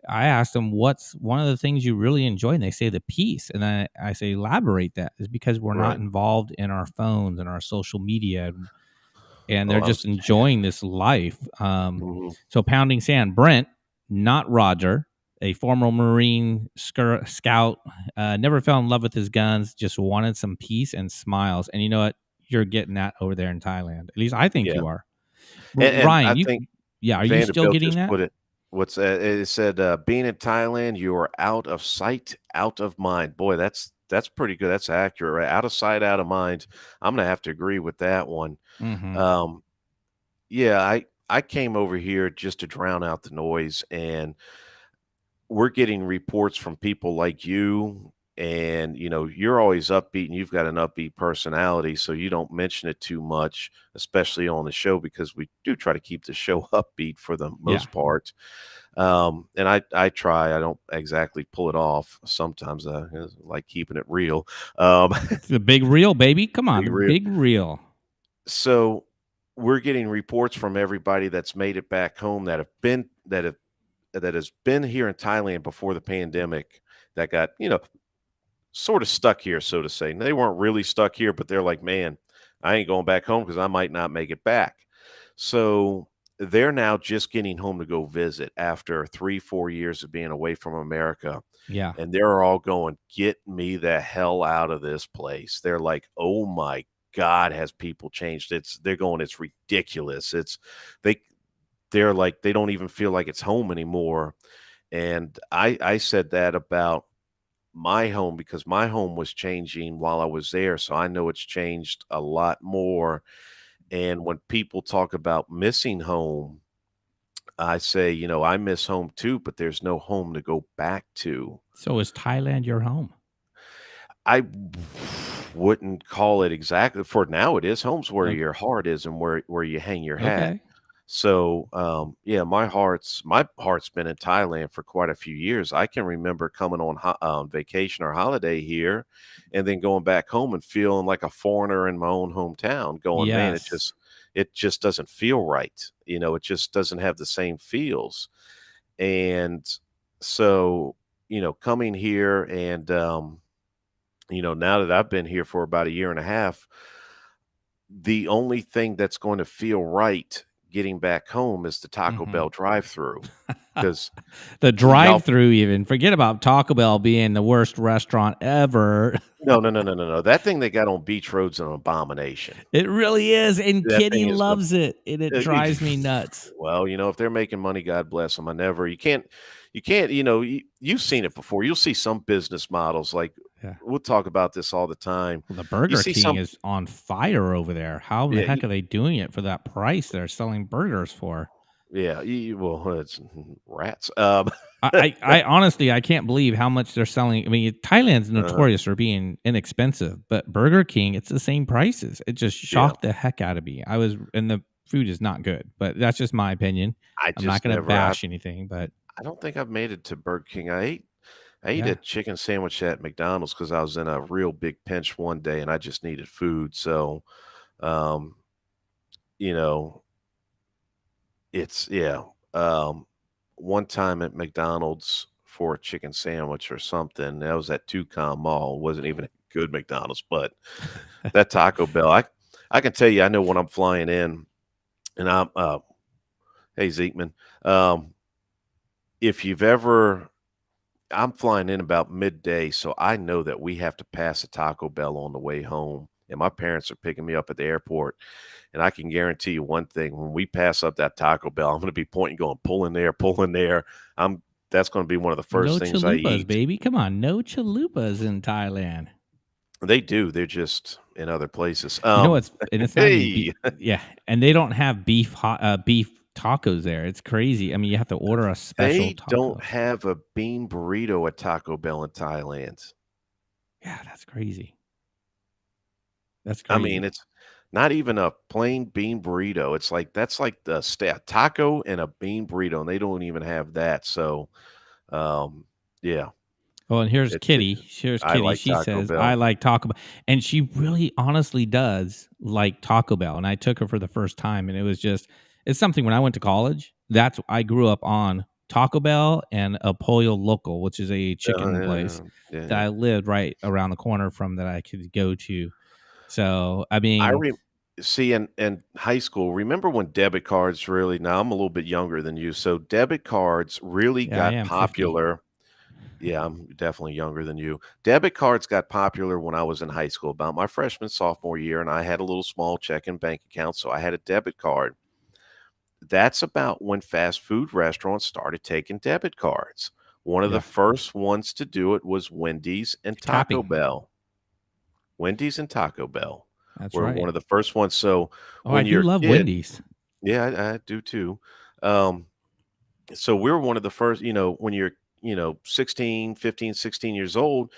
I ask them, what's one of the things you really enjoy? And they say the peace. And I say, elaborate that is because we're not right. involved in our phones and our social media and Oh, they're just enjoying this life. mhm, So pounding sand, Brent, not Roger, a former Marine scout, never fell in love with his guns, just wanted some peace and smiles. And you know what? You're getting that over there in Thailand. At least I think yeah. you are. And I Ryan, think yeah, are you still Vanderbilt getting just that? put it. It said, being in Thailand, you are out of sight, out of mind. Boy, that's pretty good. That's accurate, right? Out of sight, out of mind. I'm gonna have to agree with that one. Hmm. Um, yeah, I came over here just to drown out the noise, and we're getting reports from people like you, and you're always upbeat, and you've got an upbeat personality, so you don't mention it too much, especially on the show because we do try to keep the show upbeat for the Yeah. most part. And I try. I don't exactly pull it off. Sometimes I like keeping it real. Um, It's the big reel, baby. Come on, be the real. big reel. So we're getting reports from everybody that's made it back home that has been here in Thailand before the pandemic that got, sort of stuck here, so to say. They weren't really stuck here, but they're like, man, I ain't going back home because I might not make it back. So they're now just getting home to go visit after 3, 4 years of being away from America. Yeah. And they're all going, get me the hell out of this place. They're like, oh my God, has people changed? They're going, it's ridiculous. They, they're like, they don't even feel like it's home anymore. And I said that about my home because my home was changing while I was there, so I know it's changed a lot more, and when people talk about missing home, I say, I miss home too, but there's no home to go back to. So is Thailand your home? I wouldn't call it exactly for now. It is home's where O- your heart is and where you hang your hat. Okay. So, yeah, my heart's been in Thailand for quite a few years. I can remember coming on vacation or holiday here, and then going back home and feeling like a foreigner in my own hometown. Going, man, Yes. it just doesn't feel right. It just doesn't have the same feels. And so, coming here and now that I've been here for about a year and a half, the only thing that's going to feel right getting back home is the Taco Hmm. Bell drive-through. because The y'all. drive-through even. Forget about Taco Bell being the worst restaurant ever. No, no, no, no, no, no. That thing they got on beach road's an abomination. It really is, and That Kitty thing is a loves it, and it drives me nuts. well, if they're making money, God bless them. You can't, you've seen it before. You'll see some business models like Yeah. we'll talk about this all the time. Well, the You Burger see King some, is on fire over there. How in the yeah, heck are they doing it for that price they're selling burgers for? yeah, well, it's rats. I honestly I can't believe how much they're selling. I mean, Thailand's uh notorious for being inexpensive, but Burger King, it's the same prices. It just yeah, shocked the heck out of me. And the food is not good, but that's just my opinion. I I'm not just gonna never. bash anything, but I don't think I've made it to Burger King. I ate a yeah. chicken sandwich at McDonald's because I was in a real big pinch one day and I just needed food. So, um, you know, it's yeah. One time at McDonald's for a chicken sandwich or something. That was at Tucson Mall. It wasn't even a good McDonald's, but that Taco Bell, I can tell you, I know when I'm flying in, and I'm hey Zeekman, um, if you've ever I'm flying in about midday, so I know that we have to pass a Taco Bell on the way home. And my parents are picking me up at the airport. And I can guarantee you one thing, when we pass up that Taco Bell, I'm going to be pointing, going, pull in there, pull in there. That's going to be one of the first No things I chalupas, eat. baby. Come on, no chalupas in Thailand. They do. They're just in other places. You know what's and it's not even beef. Hey, Yeah, and they don't have beef tacos there. It's crazy. I mean, you have to order a special they don't taco. have a bean burrito at Taco Bell in Thailand. Yeah, that's crazy. That's I mean, crazy. it's not even a plain bean burrito. It's like that's like the taco and a bean burrito, and they don't even have that. So, um, yeah, Well, and here's it Kitty. Here's I Kitty. like She Taco says, "I Bell. like Taco Bell," and she really, honestly does like Taco Bell. And I took her for the first time, and it was just, it's something when I went to college. I grew up on Taco Bell and a Pollo Local, which is a chicken place Yeah, yeah, that yeah. I lived right around the corner from that I could go to. So, I I mean, re see in high school. Remember when debit cards really? Now I'm a little bit younger than you, so debit cards really yeah, I got am 50. popular. Yeah, I'm definitely younger than you. Debit cards got popular when I was in high school, about my freshman, sophomore year, and I had a little small checking bank account, so I had a debit card. That's about when fast food restaurants started taking debit cards. One of the Yeah, first ones to do it was Wendy's and Taco Cappy. Bell. Wendy's and Taco Bell That's were one right. of the first ones. So Oh, I when do you're a love kid, Wendy's. yeah, I do too. Um, so we were one of the first, when you're, 16, 15, 16 years old,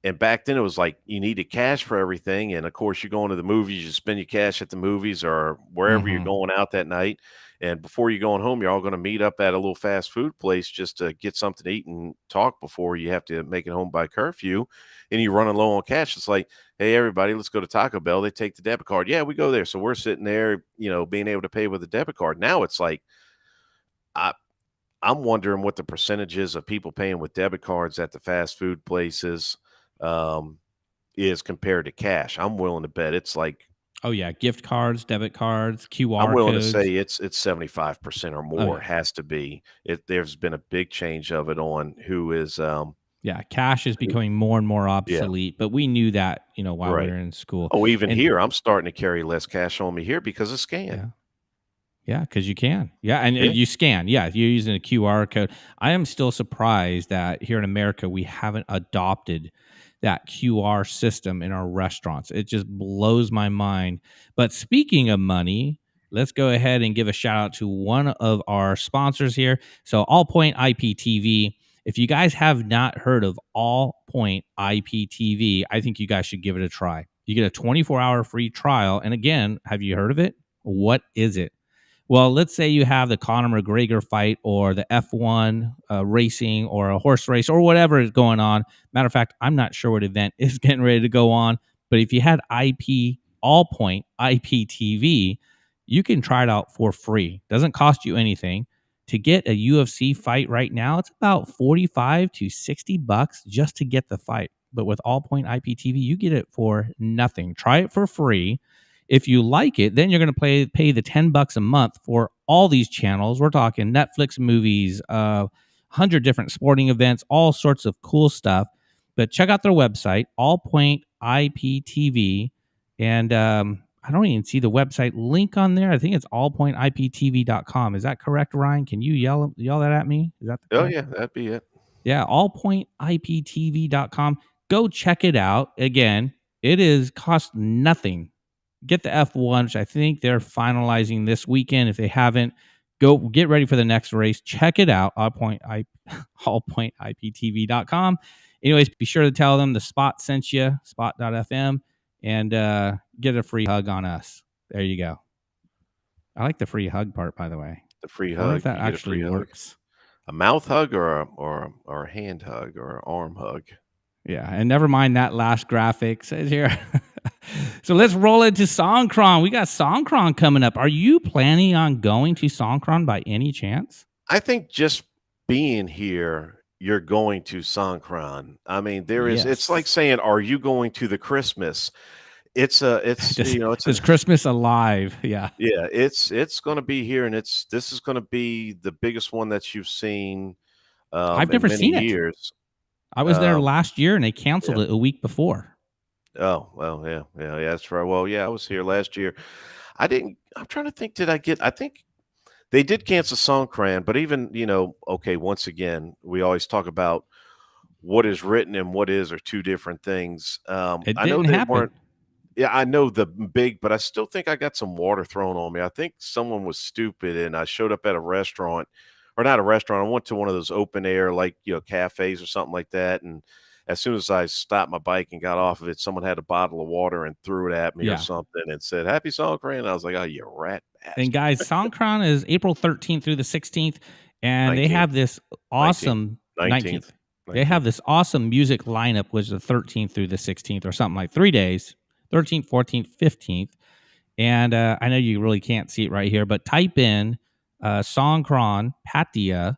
and back then it was like you needed cash for everything. And of course, you're going to the movies, you spend your cash at the movies or wherever you're Hmm. going out that night. And before you're going home, you're all going to meet up at a little fast food place just to get something to eat and talk before you have to make it home by curfew. And you're running low on cash. It's like, hey, everybody, let's go to Taco Bell. They take the debit card. Yeah, we go there. So we're sitting there, being able to pay with a debit card. Now it's like, I, I'm wondering what the percentage is of people paying with debit cards at the fast food places. Um, is compared to cash. I'm willing to bet it's like Oh yeah, gift cards, debit cards, I'm QR willing to codes. say it's 75% or Oh more, yeah. has to be. There's been a big change of it on who is, Yeah, cash is who becoming more and more yeah, obsolete, but we knew that, while we right. were in school. Oh, even And here, I'm starting to carry less cash on me here because of Scan. yeah. Yeah, because you can. Yeah, and Yeah. you scan. Yeah, you're using a QR code. I am still surprised that here in America we haven't adopted that QR system in our restaurants. It just blows my mind. But speaking of money, let's go ahead and give a shout out to one of our sponsors here. So, All Point IPTV. If you guys have not heard of All Point IPTV, I think you guys should give it a try. You get a 24-hour free trial. And again, have you heard of it? What is it? Well, let's say you have the Conor McGregor fight or the F1 racing or a horse race or whatever is going on. Matter of fact, I'm not sure what event is getting ready to go on, but if you had IP All Point IPTV, you can try it out for free. Doesn't cost you anything. To get a UFC fight right now, it's about 45 to 60 bucks just to get the fight. But with All Point IPTV, you get it for nothing. Try it for free. If you like it, then you're going to pay the $10 a month for all these channels. We're talking Netflix movies, 100 different sporting events, all sorts of cool stuff. But check out their website, All Point IPTV, and I don't even see the website link on there. I think it's allpointiptv.com. Is that correct, Ryan? Can you yell that at me? Is that the Oh correct? yeah, that'd be it. Yeah, allpointiptv.com. Go check it out. Again, it is cost nothing. Get the F1, which I think they're finalizing this weekend. If they haven't, go get ready for the next race. Check it out. Allpointiptv.com. Anyways, be sure to tell them the Spot sent you, spot.fm, and get a free hug on us. There you go. I like the free hug part, by the way. The free I wonder if hug. that You get a actually free hug. works. A mouth hug or a hand hug or an arm hug. Yeah, and never mind that last graphic says here. So let's roll into Songkran. We got Songkran coming up. Are you planning on going to Songkran by any chance? I think just being here, you're going to Songkran. I mean, it's like Yes. saying, "Are you going to the Christmas?" It's Does, it's does a Christmas alive? Yeah. yeah, it's gonna be here, and this is gonna be the biggest one that you've seen, I've in never many seen it. years. I was there Um, last year and they canceled yeah. it a week before. Oh, well, yeah, that's right. Well, yeah, I was here last year. I'm trying to think, I think they did cancel Songkran, but even, okay, once again, we always talk about what is written and what is are 2 different things. It I know didn't they happen. weren't. Yeah, I know the big, but I still think I got some water thrown on me. I think someone was stupid and I showed up at a restaurant, or not a restaurant. I went to one of those open air, like, cafes or something like that. And as soon as I stopped my bike and got off of it, someone had a bottle of water and threw it at me or Yeah. something and said, "Happy Songkran." I was like, "Oh, you rat And bastard." guys, Songkran is April 13th through the 16th, and they 19th, have this 19th, awesome 19th, 19th. They have 19th. this awesome music lineup, which is the 13th through the 16th, or something like 3 days, 13th, 14th, 15th. And I know you really can't see it right here, but type in Songkran Pattaya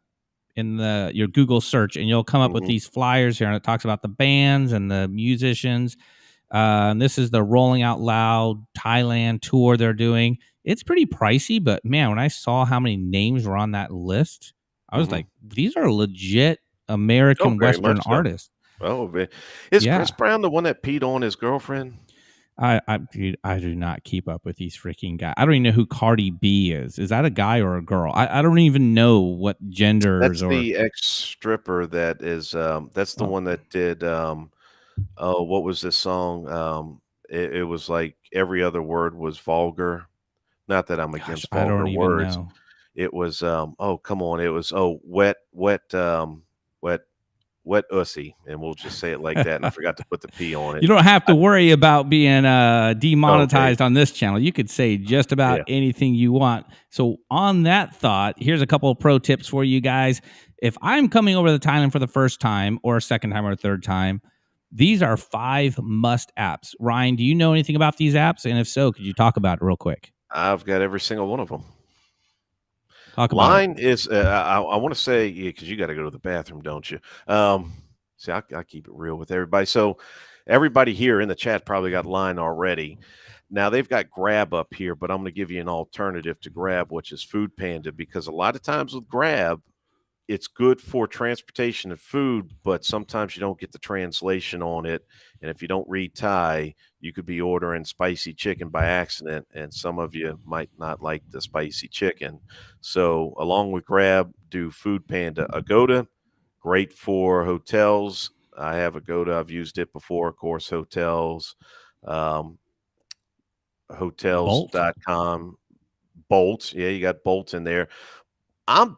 in your Google search, and you'll come up with Mhm, these flyers here, and it talks about the bands and the musicians. And this is the Rolling Out Loud Thailand tour they're doing. It's pretty pricey, but man, when I saw how many names were on that list, I was mhm. like, these are legit Oh, American very Western much so. artists. Oh, is Chris Yeah. Brown the one that peed on his girlfriend? Dude, I do not keep up with these freaking guys. I don't even know who Cardi B is. Is that a guy or a girl? I don't even know what genders That's or. the ex-stripper that's the Oh one that did, oh, what was this song? It was like every other word was vulgar. Not that I'm gosh, against I don't vulgar even words. know. It was, oh, come on, it was, oh, wet wet ussy, and we'll just say it like that, and I forgot to put the P on it. You don't have I to worry about being Okay, demonetized on this channel. You could say just about yeah. anything you want. So, on that thought, here's a couple of pro tips for you guys. If I'm coming over to Thailand for the first time, or a second time, or a third time, these are 5 must apps. Ryan, do you know anything about these apps? And if so, could you talk about it real quick? I've got every single one of them. Talk about it. Line is, I wanna say, yeah, because you gotta go to the bathroom, don't you? See, I keep it real with everybody. So, everybody here in the chat probably got Line already. Now, they've got Grab up here, but I'm gonna give you an alternative to Grab, which is Food Panda, because a lot of times with Grab, it's good for transportation of food, but sometimes you don't get the translation on it. And if you don't read Thai, you could be ordering spicy chicken by accident, and some of you might not like the spicy chicken. So, along with Grab, do Food Panda. Agoda, great for hotels. I have Agoda. I've used it before, of course, hotels, um, Bolt? hotels.com. Bolt. Yeah, you got Bolt in there. I'm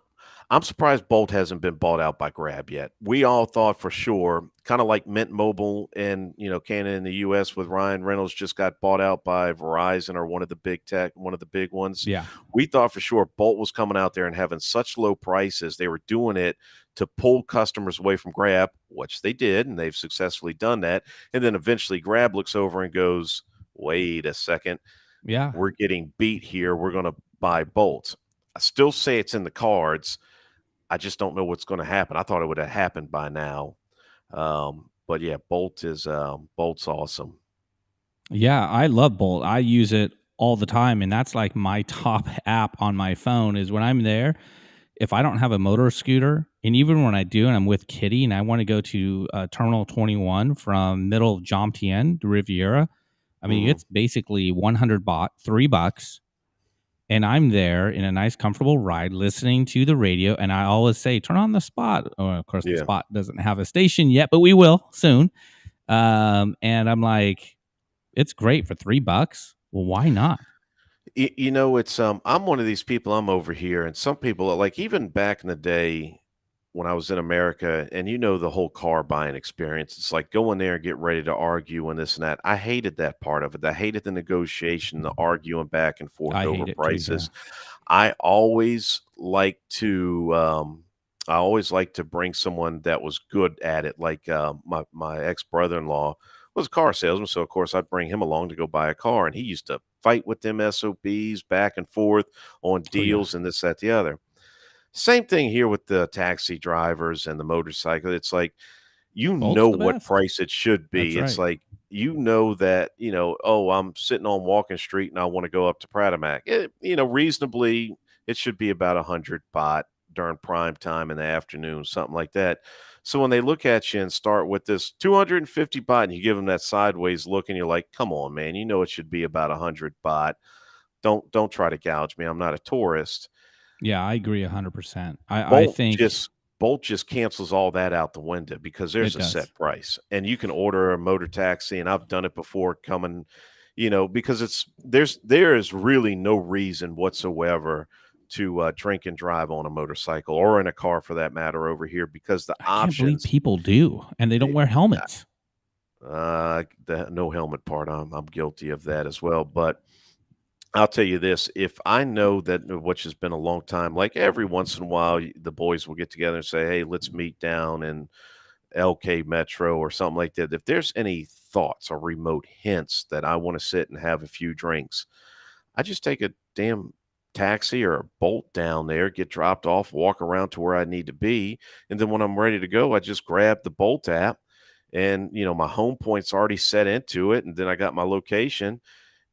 I'm surprised Bolt hasn't been bought out by Grab yet. We all thought for sure, kind of like Mint Mobile in, Canada and the US with Ryan Reynolds just got bought out by Verizon or one of the big ones. Yeah. We thought for sure Bolt was coming out there and having such low prices. They were doing it to pull customers away from Grab, which they did, and they've successfully done that. And then eventually Grab looks over and goes, "Wait a second, Yeah. we're getting beat here. We're going to buy Bolt." I still say it's in the cards. I just don't know what's going to happen. I thought it would have happened by now. But yeah, Bolt's awesome. Yeah, I love Bolt. I use it all the time, and that's like my top app on my phone is when I'm there. If I don't have a motor scooter, and even when I do, and I'm with Kitty, and I want to go to Terminal 21 from middle of Jomtien to Riviera, I mean, Mhm. it's basically 100 baht, $3, and I'm there in a nice, comfortable ride, listening to the radio, and I always say, "Turn on the spot." Oh, of course, the Yeah. spot doesn't have a station yet, but we will soon. And I'm like, it's great for $3. Well, why not? It's I'm one of these people. I'm over here, and some people are like even back in the day when I was in America, and the whole car buying experience. It's like go in there and get ready to argue and this and that. I hated that part of it. I hated the negotiation, the arguing back and forth I over hate it too. Yeah, prices. I always like to I always like to bring someone that was good at it. Like my ex brother-in-law was a car salesman, so of course I'd bring him along to go buy a car, and he used to fight with them SOBs back and forth on oh yeah, deals and this, that, the other. Same thing here with the taxi drivers and the motorcycle. It's like, Bolt's the what best. price it should That's be. It's right. like, that, oh, I'm sitting on Walking Street and I want to go up to Pratamac. Reasonably, it should be about 100 baht during prime time in the afternoon, something like that. So when they look at you and start with this 250 baht and you give them that sideways look and you're like, come on, man, it should be about 100 baht. Don't try to gouge me. I'm not a tourist. Yeah, I agree 100%. I Bolt think just Bolt just cancels all that out the window because there's it a set does. price, and you can order a motor taxi, and I've done it before coming, because there is really no reason whatsoever to, drink and drive on a motorcycle or in a car for that matter over here because the I can't believe options, people do, and they don't eh, wear helmets. the no helmet part, I'm guilty of that as well, but I'll tell you this, if I know that which has been a long time, like every once in a while, the boys will get together and say, "Hey, let's meet down in LK Metro or something like that." If there's any thoughts or remote hints that I want to sit and have a few drinks, I just take a damn taxi or a Bolt down there, get dropped off, walk around to where I need to be, and then when I'm ready to go, I just grab the Bolt app, and my home point's already set into it, and then I got my location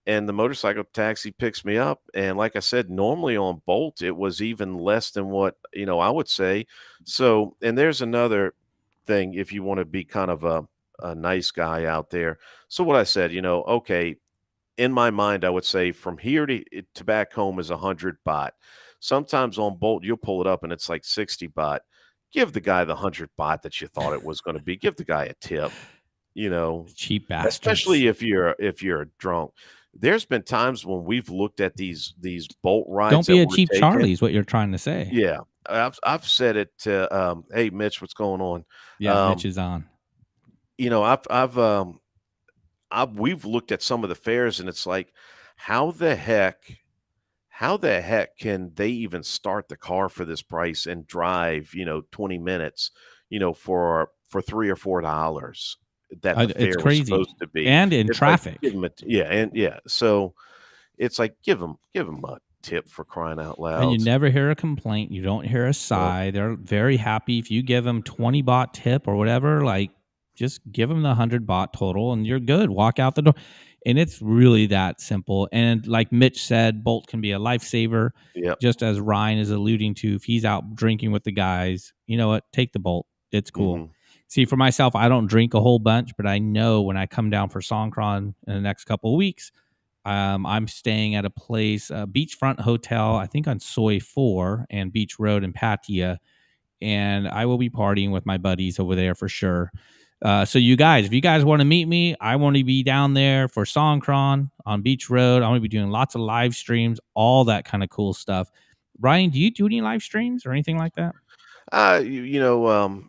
and the motorcycle taxi picks me up. And like I said, normally on Bolt, it was even less than what, I would say. So, and there's another thing if you want to be kind of a nice guy out there. So, what I said, okay, in my mind, I would say from here to back home is 100 baht. Sometimes on Bolt, you'll pull it up and it's like 60 baht. Give the guy the 100 baht that you thought it was going to be. Give the guy a tip, you know, Cheap bastards. especially if you're drunk. There's been times when we've looked at these boat rides Don't that be a we're cheap taking. Charlie is what you're trying to say. Yeah, I've said it to, "Hey, Mitch, what's going on?" Yeah, Mitch Um, is on. you know, we've looked at some of the fares, and it's like, how the heck how the heck can they even start the car for this price and drive, 20 minutes, for $3 or $4 that the It's fare was crazy, supposed to be? and in It's like, give traffic. them yeah, and yeah, so it's like, give them a tip for crying out And you loud. never hear a complaint. You don't hear a No. sigh. They're very happy if you give them 20 baht tip or whatever. Like, just give them the 100 baht total, and you're good. Walk out the door, and it's really that simple. And like Mitch said, Bolt can be a lifesaver. Yep. Just as Ryan is alluding to, if he's out drinking with the guys, you know what? Take the Bolt. It's cool. Mhm. See, for myself, I don't drink a whole bunch, but I know when I come down for Songkran in the next couple of weeks, I'm staying at a place, beachfront hotel, I think on Soy 4 and Beach Road in Pattaya, and I will be partying with my buddies over there for sure. So you guys, if you guys want to meet me, I want to be down there for Songkran on Beach Road. I want to be doing lots of live streams, all that kind of cool stuff. Ryan, do you do any live streams or anything like that?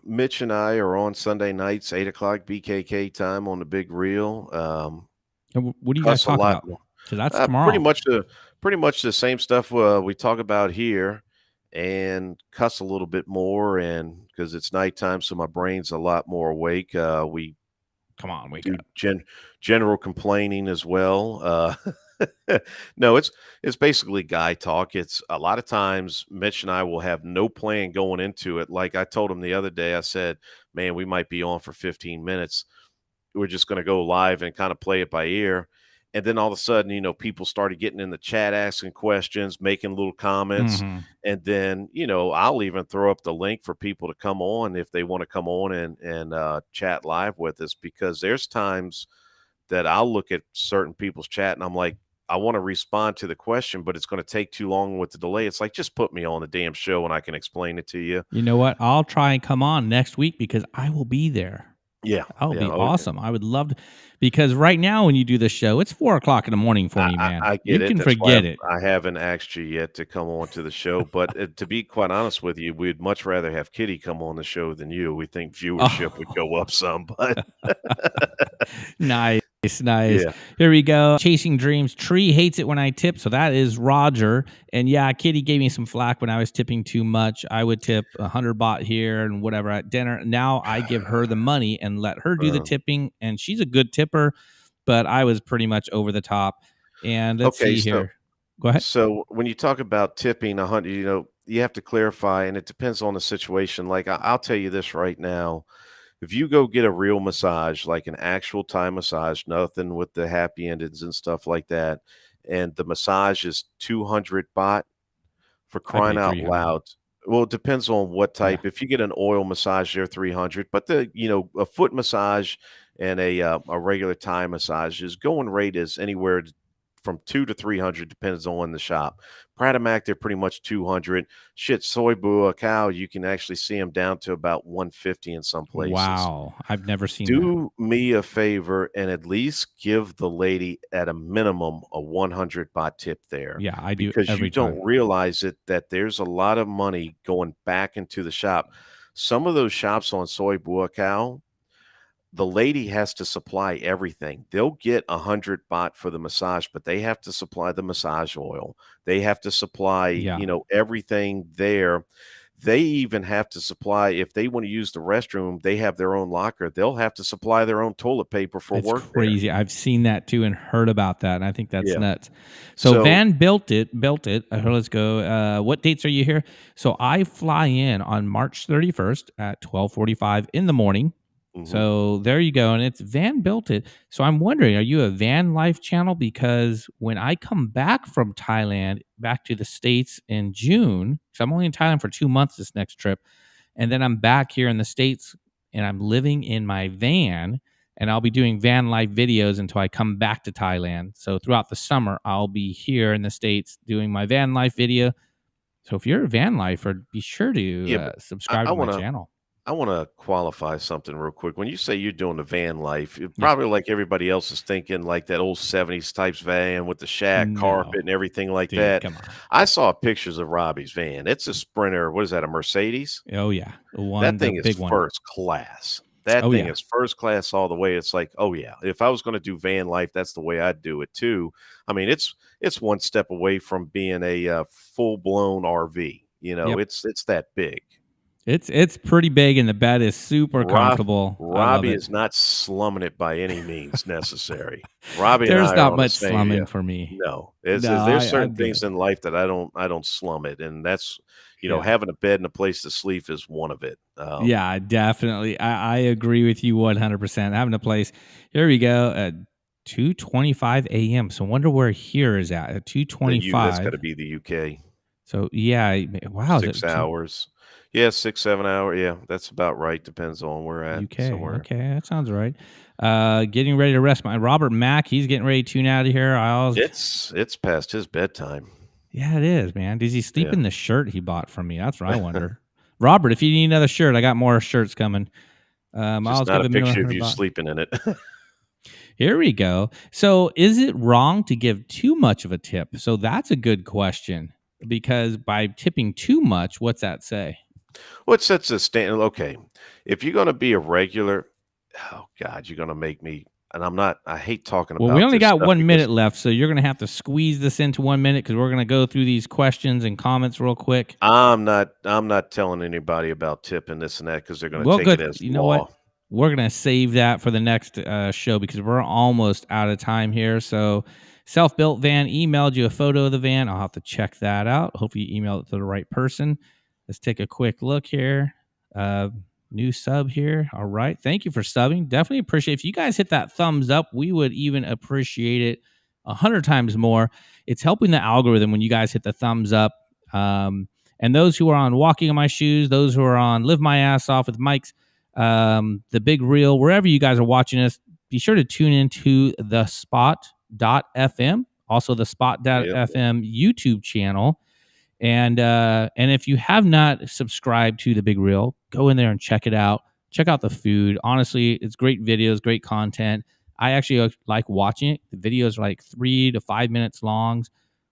Mitch and I are on Sunday nights, 8 o'clock BKK time on the big reel. And what do you guys Cuss a talk lot about? more. Because that's Pretty tomorrow. much the same stuff, we talk about here and cuss a little bit more, and because it's nighttime, so my brain's a lot more awake. We Come on, wake do up. general complaining as well. No, it's basically guy talk. It's a lot of times Mitch and I will have no plan going into it. Like I told him the other day, I said, "Man, we might be on for 15 minutes. We're just going to go live and kind of play it by ear." And then all of a sudden, people started getting in the chat, asking questions, making little comments. Mhm. And then, I'll even throw up the link for people to come on if they want to come on and chat live with us, because there's times that I'll look at certain people's chat and I'm like, I want to respond to the question, but it's going to take too long with the delay. It's like, just put me on the damn show and I can explain it to you. You know what? I'll try and come on next week because I will be there. Yeah. That'll Yeah. be Okay. awesome. I would love to, because right now when you do the show, it's 4 o'clock in the morning for me, man. I get You it. can That's why forget it. I haven't asked you yet to come on to the show. But to be quite honest with you, we'd much rather have Kitty come on the show than you. We think viewership would Oh, go up some, but nice, nice. yeah. Here we go. Chasing Dreams. Tree hates it when I tip. So that is Roger. And yeah, Kitty gave me some flack when I was tipping too much. I would tip 100 baht here and whatever at dinner. Now I give her the money and let her do the Uh, tipping. And she's a good tipper, but I was pretty much over the top. And let's okay, see so here. Go ahead. So when you talk about tipping 100, you have to clarify, and it depends on the situation. Like I'll tell you this right now: if you go get a real massage, like an actual Thai massage, nothing with the happy endings and stuff like that, and the massage is 200 baht, for I pay crying out 300. loud. Well, it depends on what Yeah. type. If you get an oil massage, they're 300, but a foot massage and a regular Thai massage is going rate is anywhere from 2 to 300, depends on the shop. Pradamak, they're pretty much 200. Shit, soy bua cow, you can actually see them down to about 150 in some places. Wow. I've never seen that. Do me a favor and at least give the lady at a minimum a 100 baht tip there, Yeah, I do because you every don't time. realize it that there's a lot of money going back into the shop. Some of those shops on Soy Buakao, the lady has to supply everything. They'll get 100 baht for the massage, but they have to supply the massage oil. They have to supply, Yeah. everything there. They even have to supply, if they want to use the restroom, they have their own locker. They'll have to supply their own toilet paper for It's work there. crazy. I've seen that too and heard about that, and I think that's Yeah. nuts. So So, Van built it. Let's go. What dates are you here? So I fly in on March 31st at 12:45 in the morning. mhm. So there you go, and it's Van built it. So I'm wondering, are you a van life channel? Because when I come back from Thailand back to the States in June, because I'm only in Thailand for 2 months this next trip, and then I'm back here in the States and I'm living in my van and I'll be doing van life videos until I come back to Thailand. So throughout the summer, I'll be here in the States doing my van life video. So if you're a van lifer, be sure to Yeah, but I, subscribe I to my want to channel. I want to qualify something real quick. When you say you're doing the van life, Yeah. probably like everybody else is thinking like that old 70s types van with the shag carpet No, and everything like dude, that. come on. I saw pictures of Robbie's van. It's a Sprinter. What is that, a Mercedes? Oh yeah, the That thing is big one. first class. That Oh thing yeah. is first class all the way. It's like, oh yeah, if I was going to do van life, that's the way I'd do it too. I mean, it's one step away from being a full blown RV. Yep. It's that big. It's pretty big and the bed is super Rob comfortable. I love Robbie it. is not slumming it by any means necessary. Robbie and There's I are not on the much same, yeah. slumming for me. No, No, there's I'm certain things good. in life that I don't slum it, and that's, Yeah. having a bed and a place to sleep is one of it. Yeah, definitely. I agree with you 100%. Having a place. Here we go at 2:25 a.m. So wonder where here is at That's got 2:25. to be the UK. So yeah, wow, is 6 it two hours. Yeah, 6, 7 hour, yeah, that's about right, depends on where at, UK? somewhere. Okay, that sounds right. Getting ready to rest my Robert Mack. He's getting ready to tune out of here. I always, It's past his bedtime. yeah, it is, man. Does he sleep Yeah. in the shirt he bought from me? That's what I wonder. Robert, if you need another shirt, I got more shirts coming. Just I'll not give a a minimum picture of 100 you baht. sleeping in it. Here we go. So, is it wrong to give too much of a tip? So, that's a good question because by tipping too much, what's that say? What sets a standard? Okay, if you're gonna be a regular, oh god, you're gonna make me, and I hate talking Well, we about only this got stuff one because minute left, so you're going to have to squeeze this into 1 minute because we're going to go through these questions and comments real quick. I'm not telling anybody about tipping this and that because they're gonna Well, take it good. as You know what? law. We're going to save that for the next show because we're almost out of time here. So, Self Built Van emailed you a photo of the van. I'll have to check that out. Hopefully, you emailed it to the right person. Let's take a quick look here. Uh, New sub here. All right. Thank you for subbing. Definitely appreciate it. If you guys hit that thumbs up, we would even appreciate it 100 times more. It's helping the algorithm when you guys hit the thumbs up. And those who are on Walking in My Shoes, those who are on Live My Ass Off with Mike's, The Big Reel, wherever you guys are watching us, be sure to tune into the spot.fm, also the Yep. spot.fm YouTube channel. And if you have not subscribed to the Big Reel, go in there and check it out. Check out the food. Honestly, it's great videos, great content. I actually like watching it. The videos are like 3 to 5 minutes long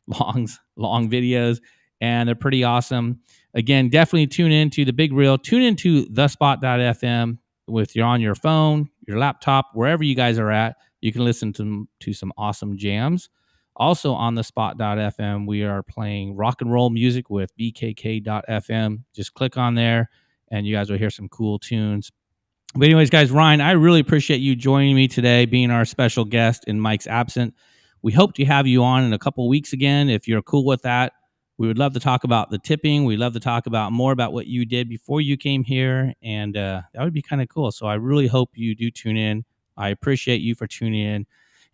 videos, and they're pretty awesome. Again, definitely tune into the Big Reel. Tune into thespot.fm with you're on your phone, your laptop, wherever you guys are at. You can listen to some awesome jams. Also on the spot.fm, we are playing rock and roll music with bkk.fm. Just click on there and you guys will hear some cool tunes. But anyways, guys, Ryan, I really appreciate you joining me today, being our special guest in Mike's absent. We hope to have you on in a couple of weeks again. If you're cool with that, we would love to talk about the tipping. We'd love to talk about more about what you did before you came here. And that would be kind of cool. So I really hope you do tune in. I appreciate you for tuning in.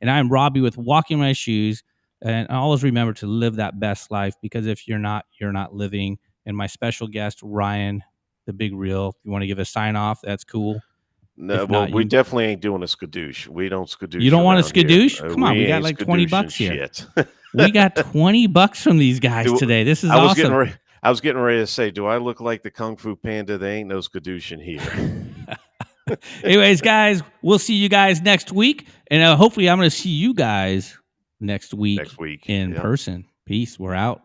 And I'm Robbie with Walking My Shoes. And always remember to live that best life, because if you're not living. And my special guest, Ryan, the Big Reel, if you want to give a sign off, that's cool. No, If well, not, we definitely ain't doing a skadoosh. We don't you skadoosh don't want a around here. skadoosh? Come on, We we got ain't like 20 skadooshing bucks here. shit. We got 20 bucks from these guys Do today. This is I was getting awesome. ready I was getting ready to say, do I look like the Kung Fu Panda? There ain't no skadooshing here. Anyways, guys, we'll see you guys next week. And hopefully I'm going to see you guys next week Next week. in Yep. person. Peace. We're out.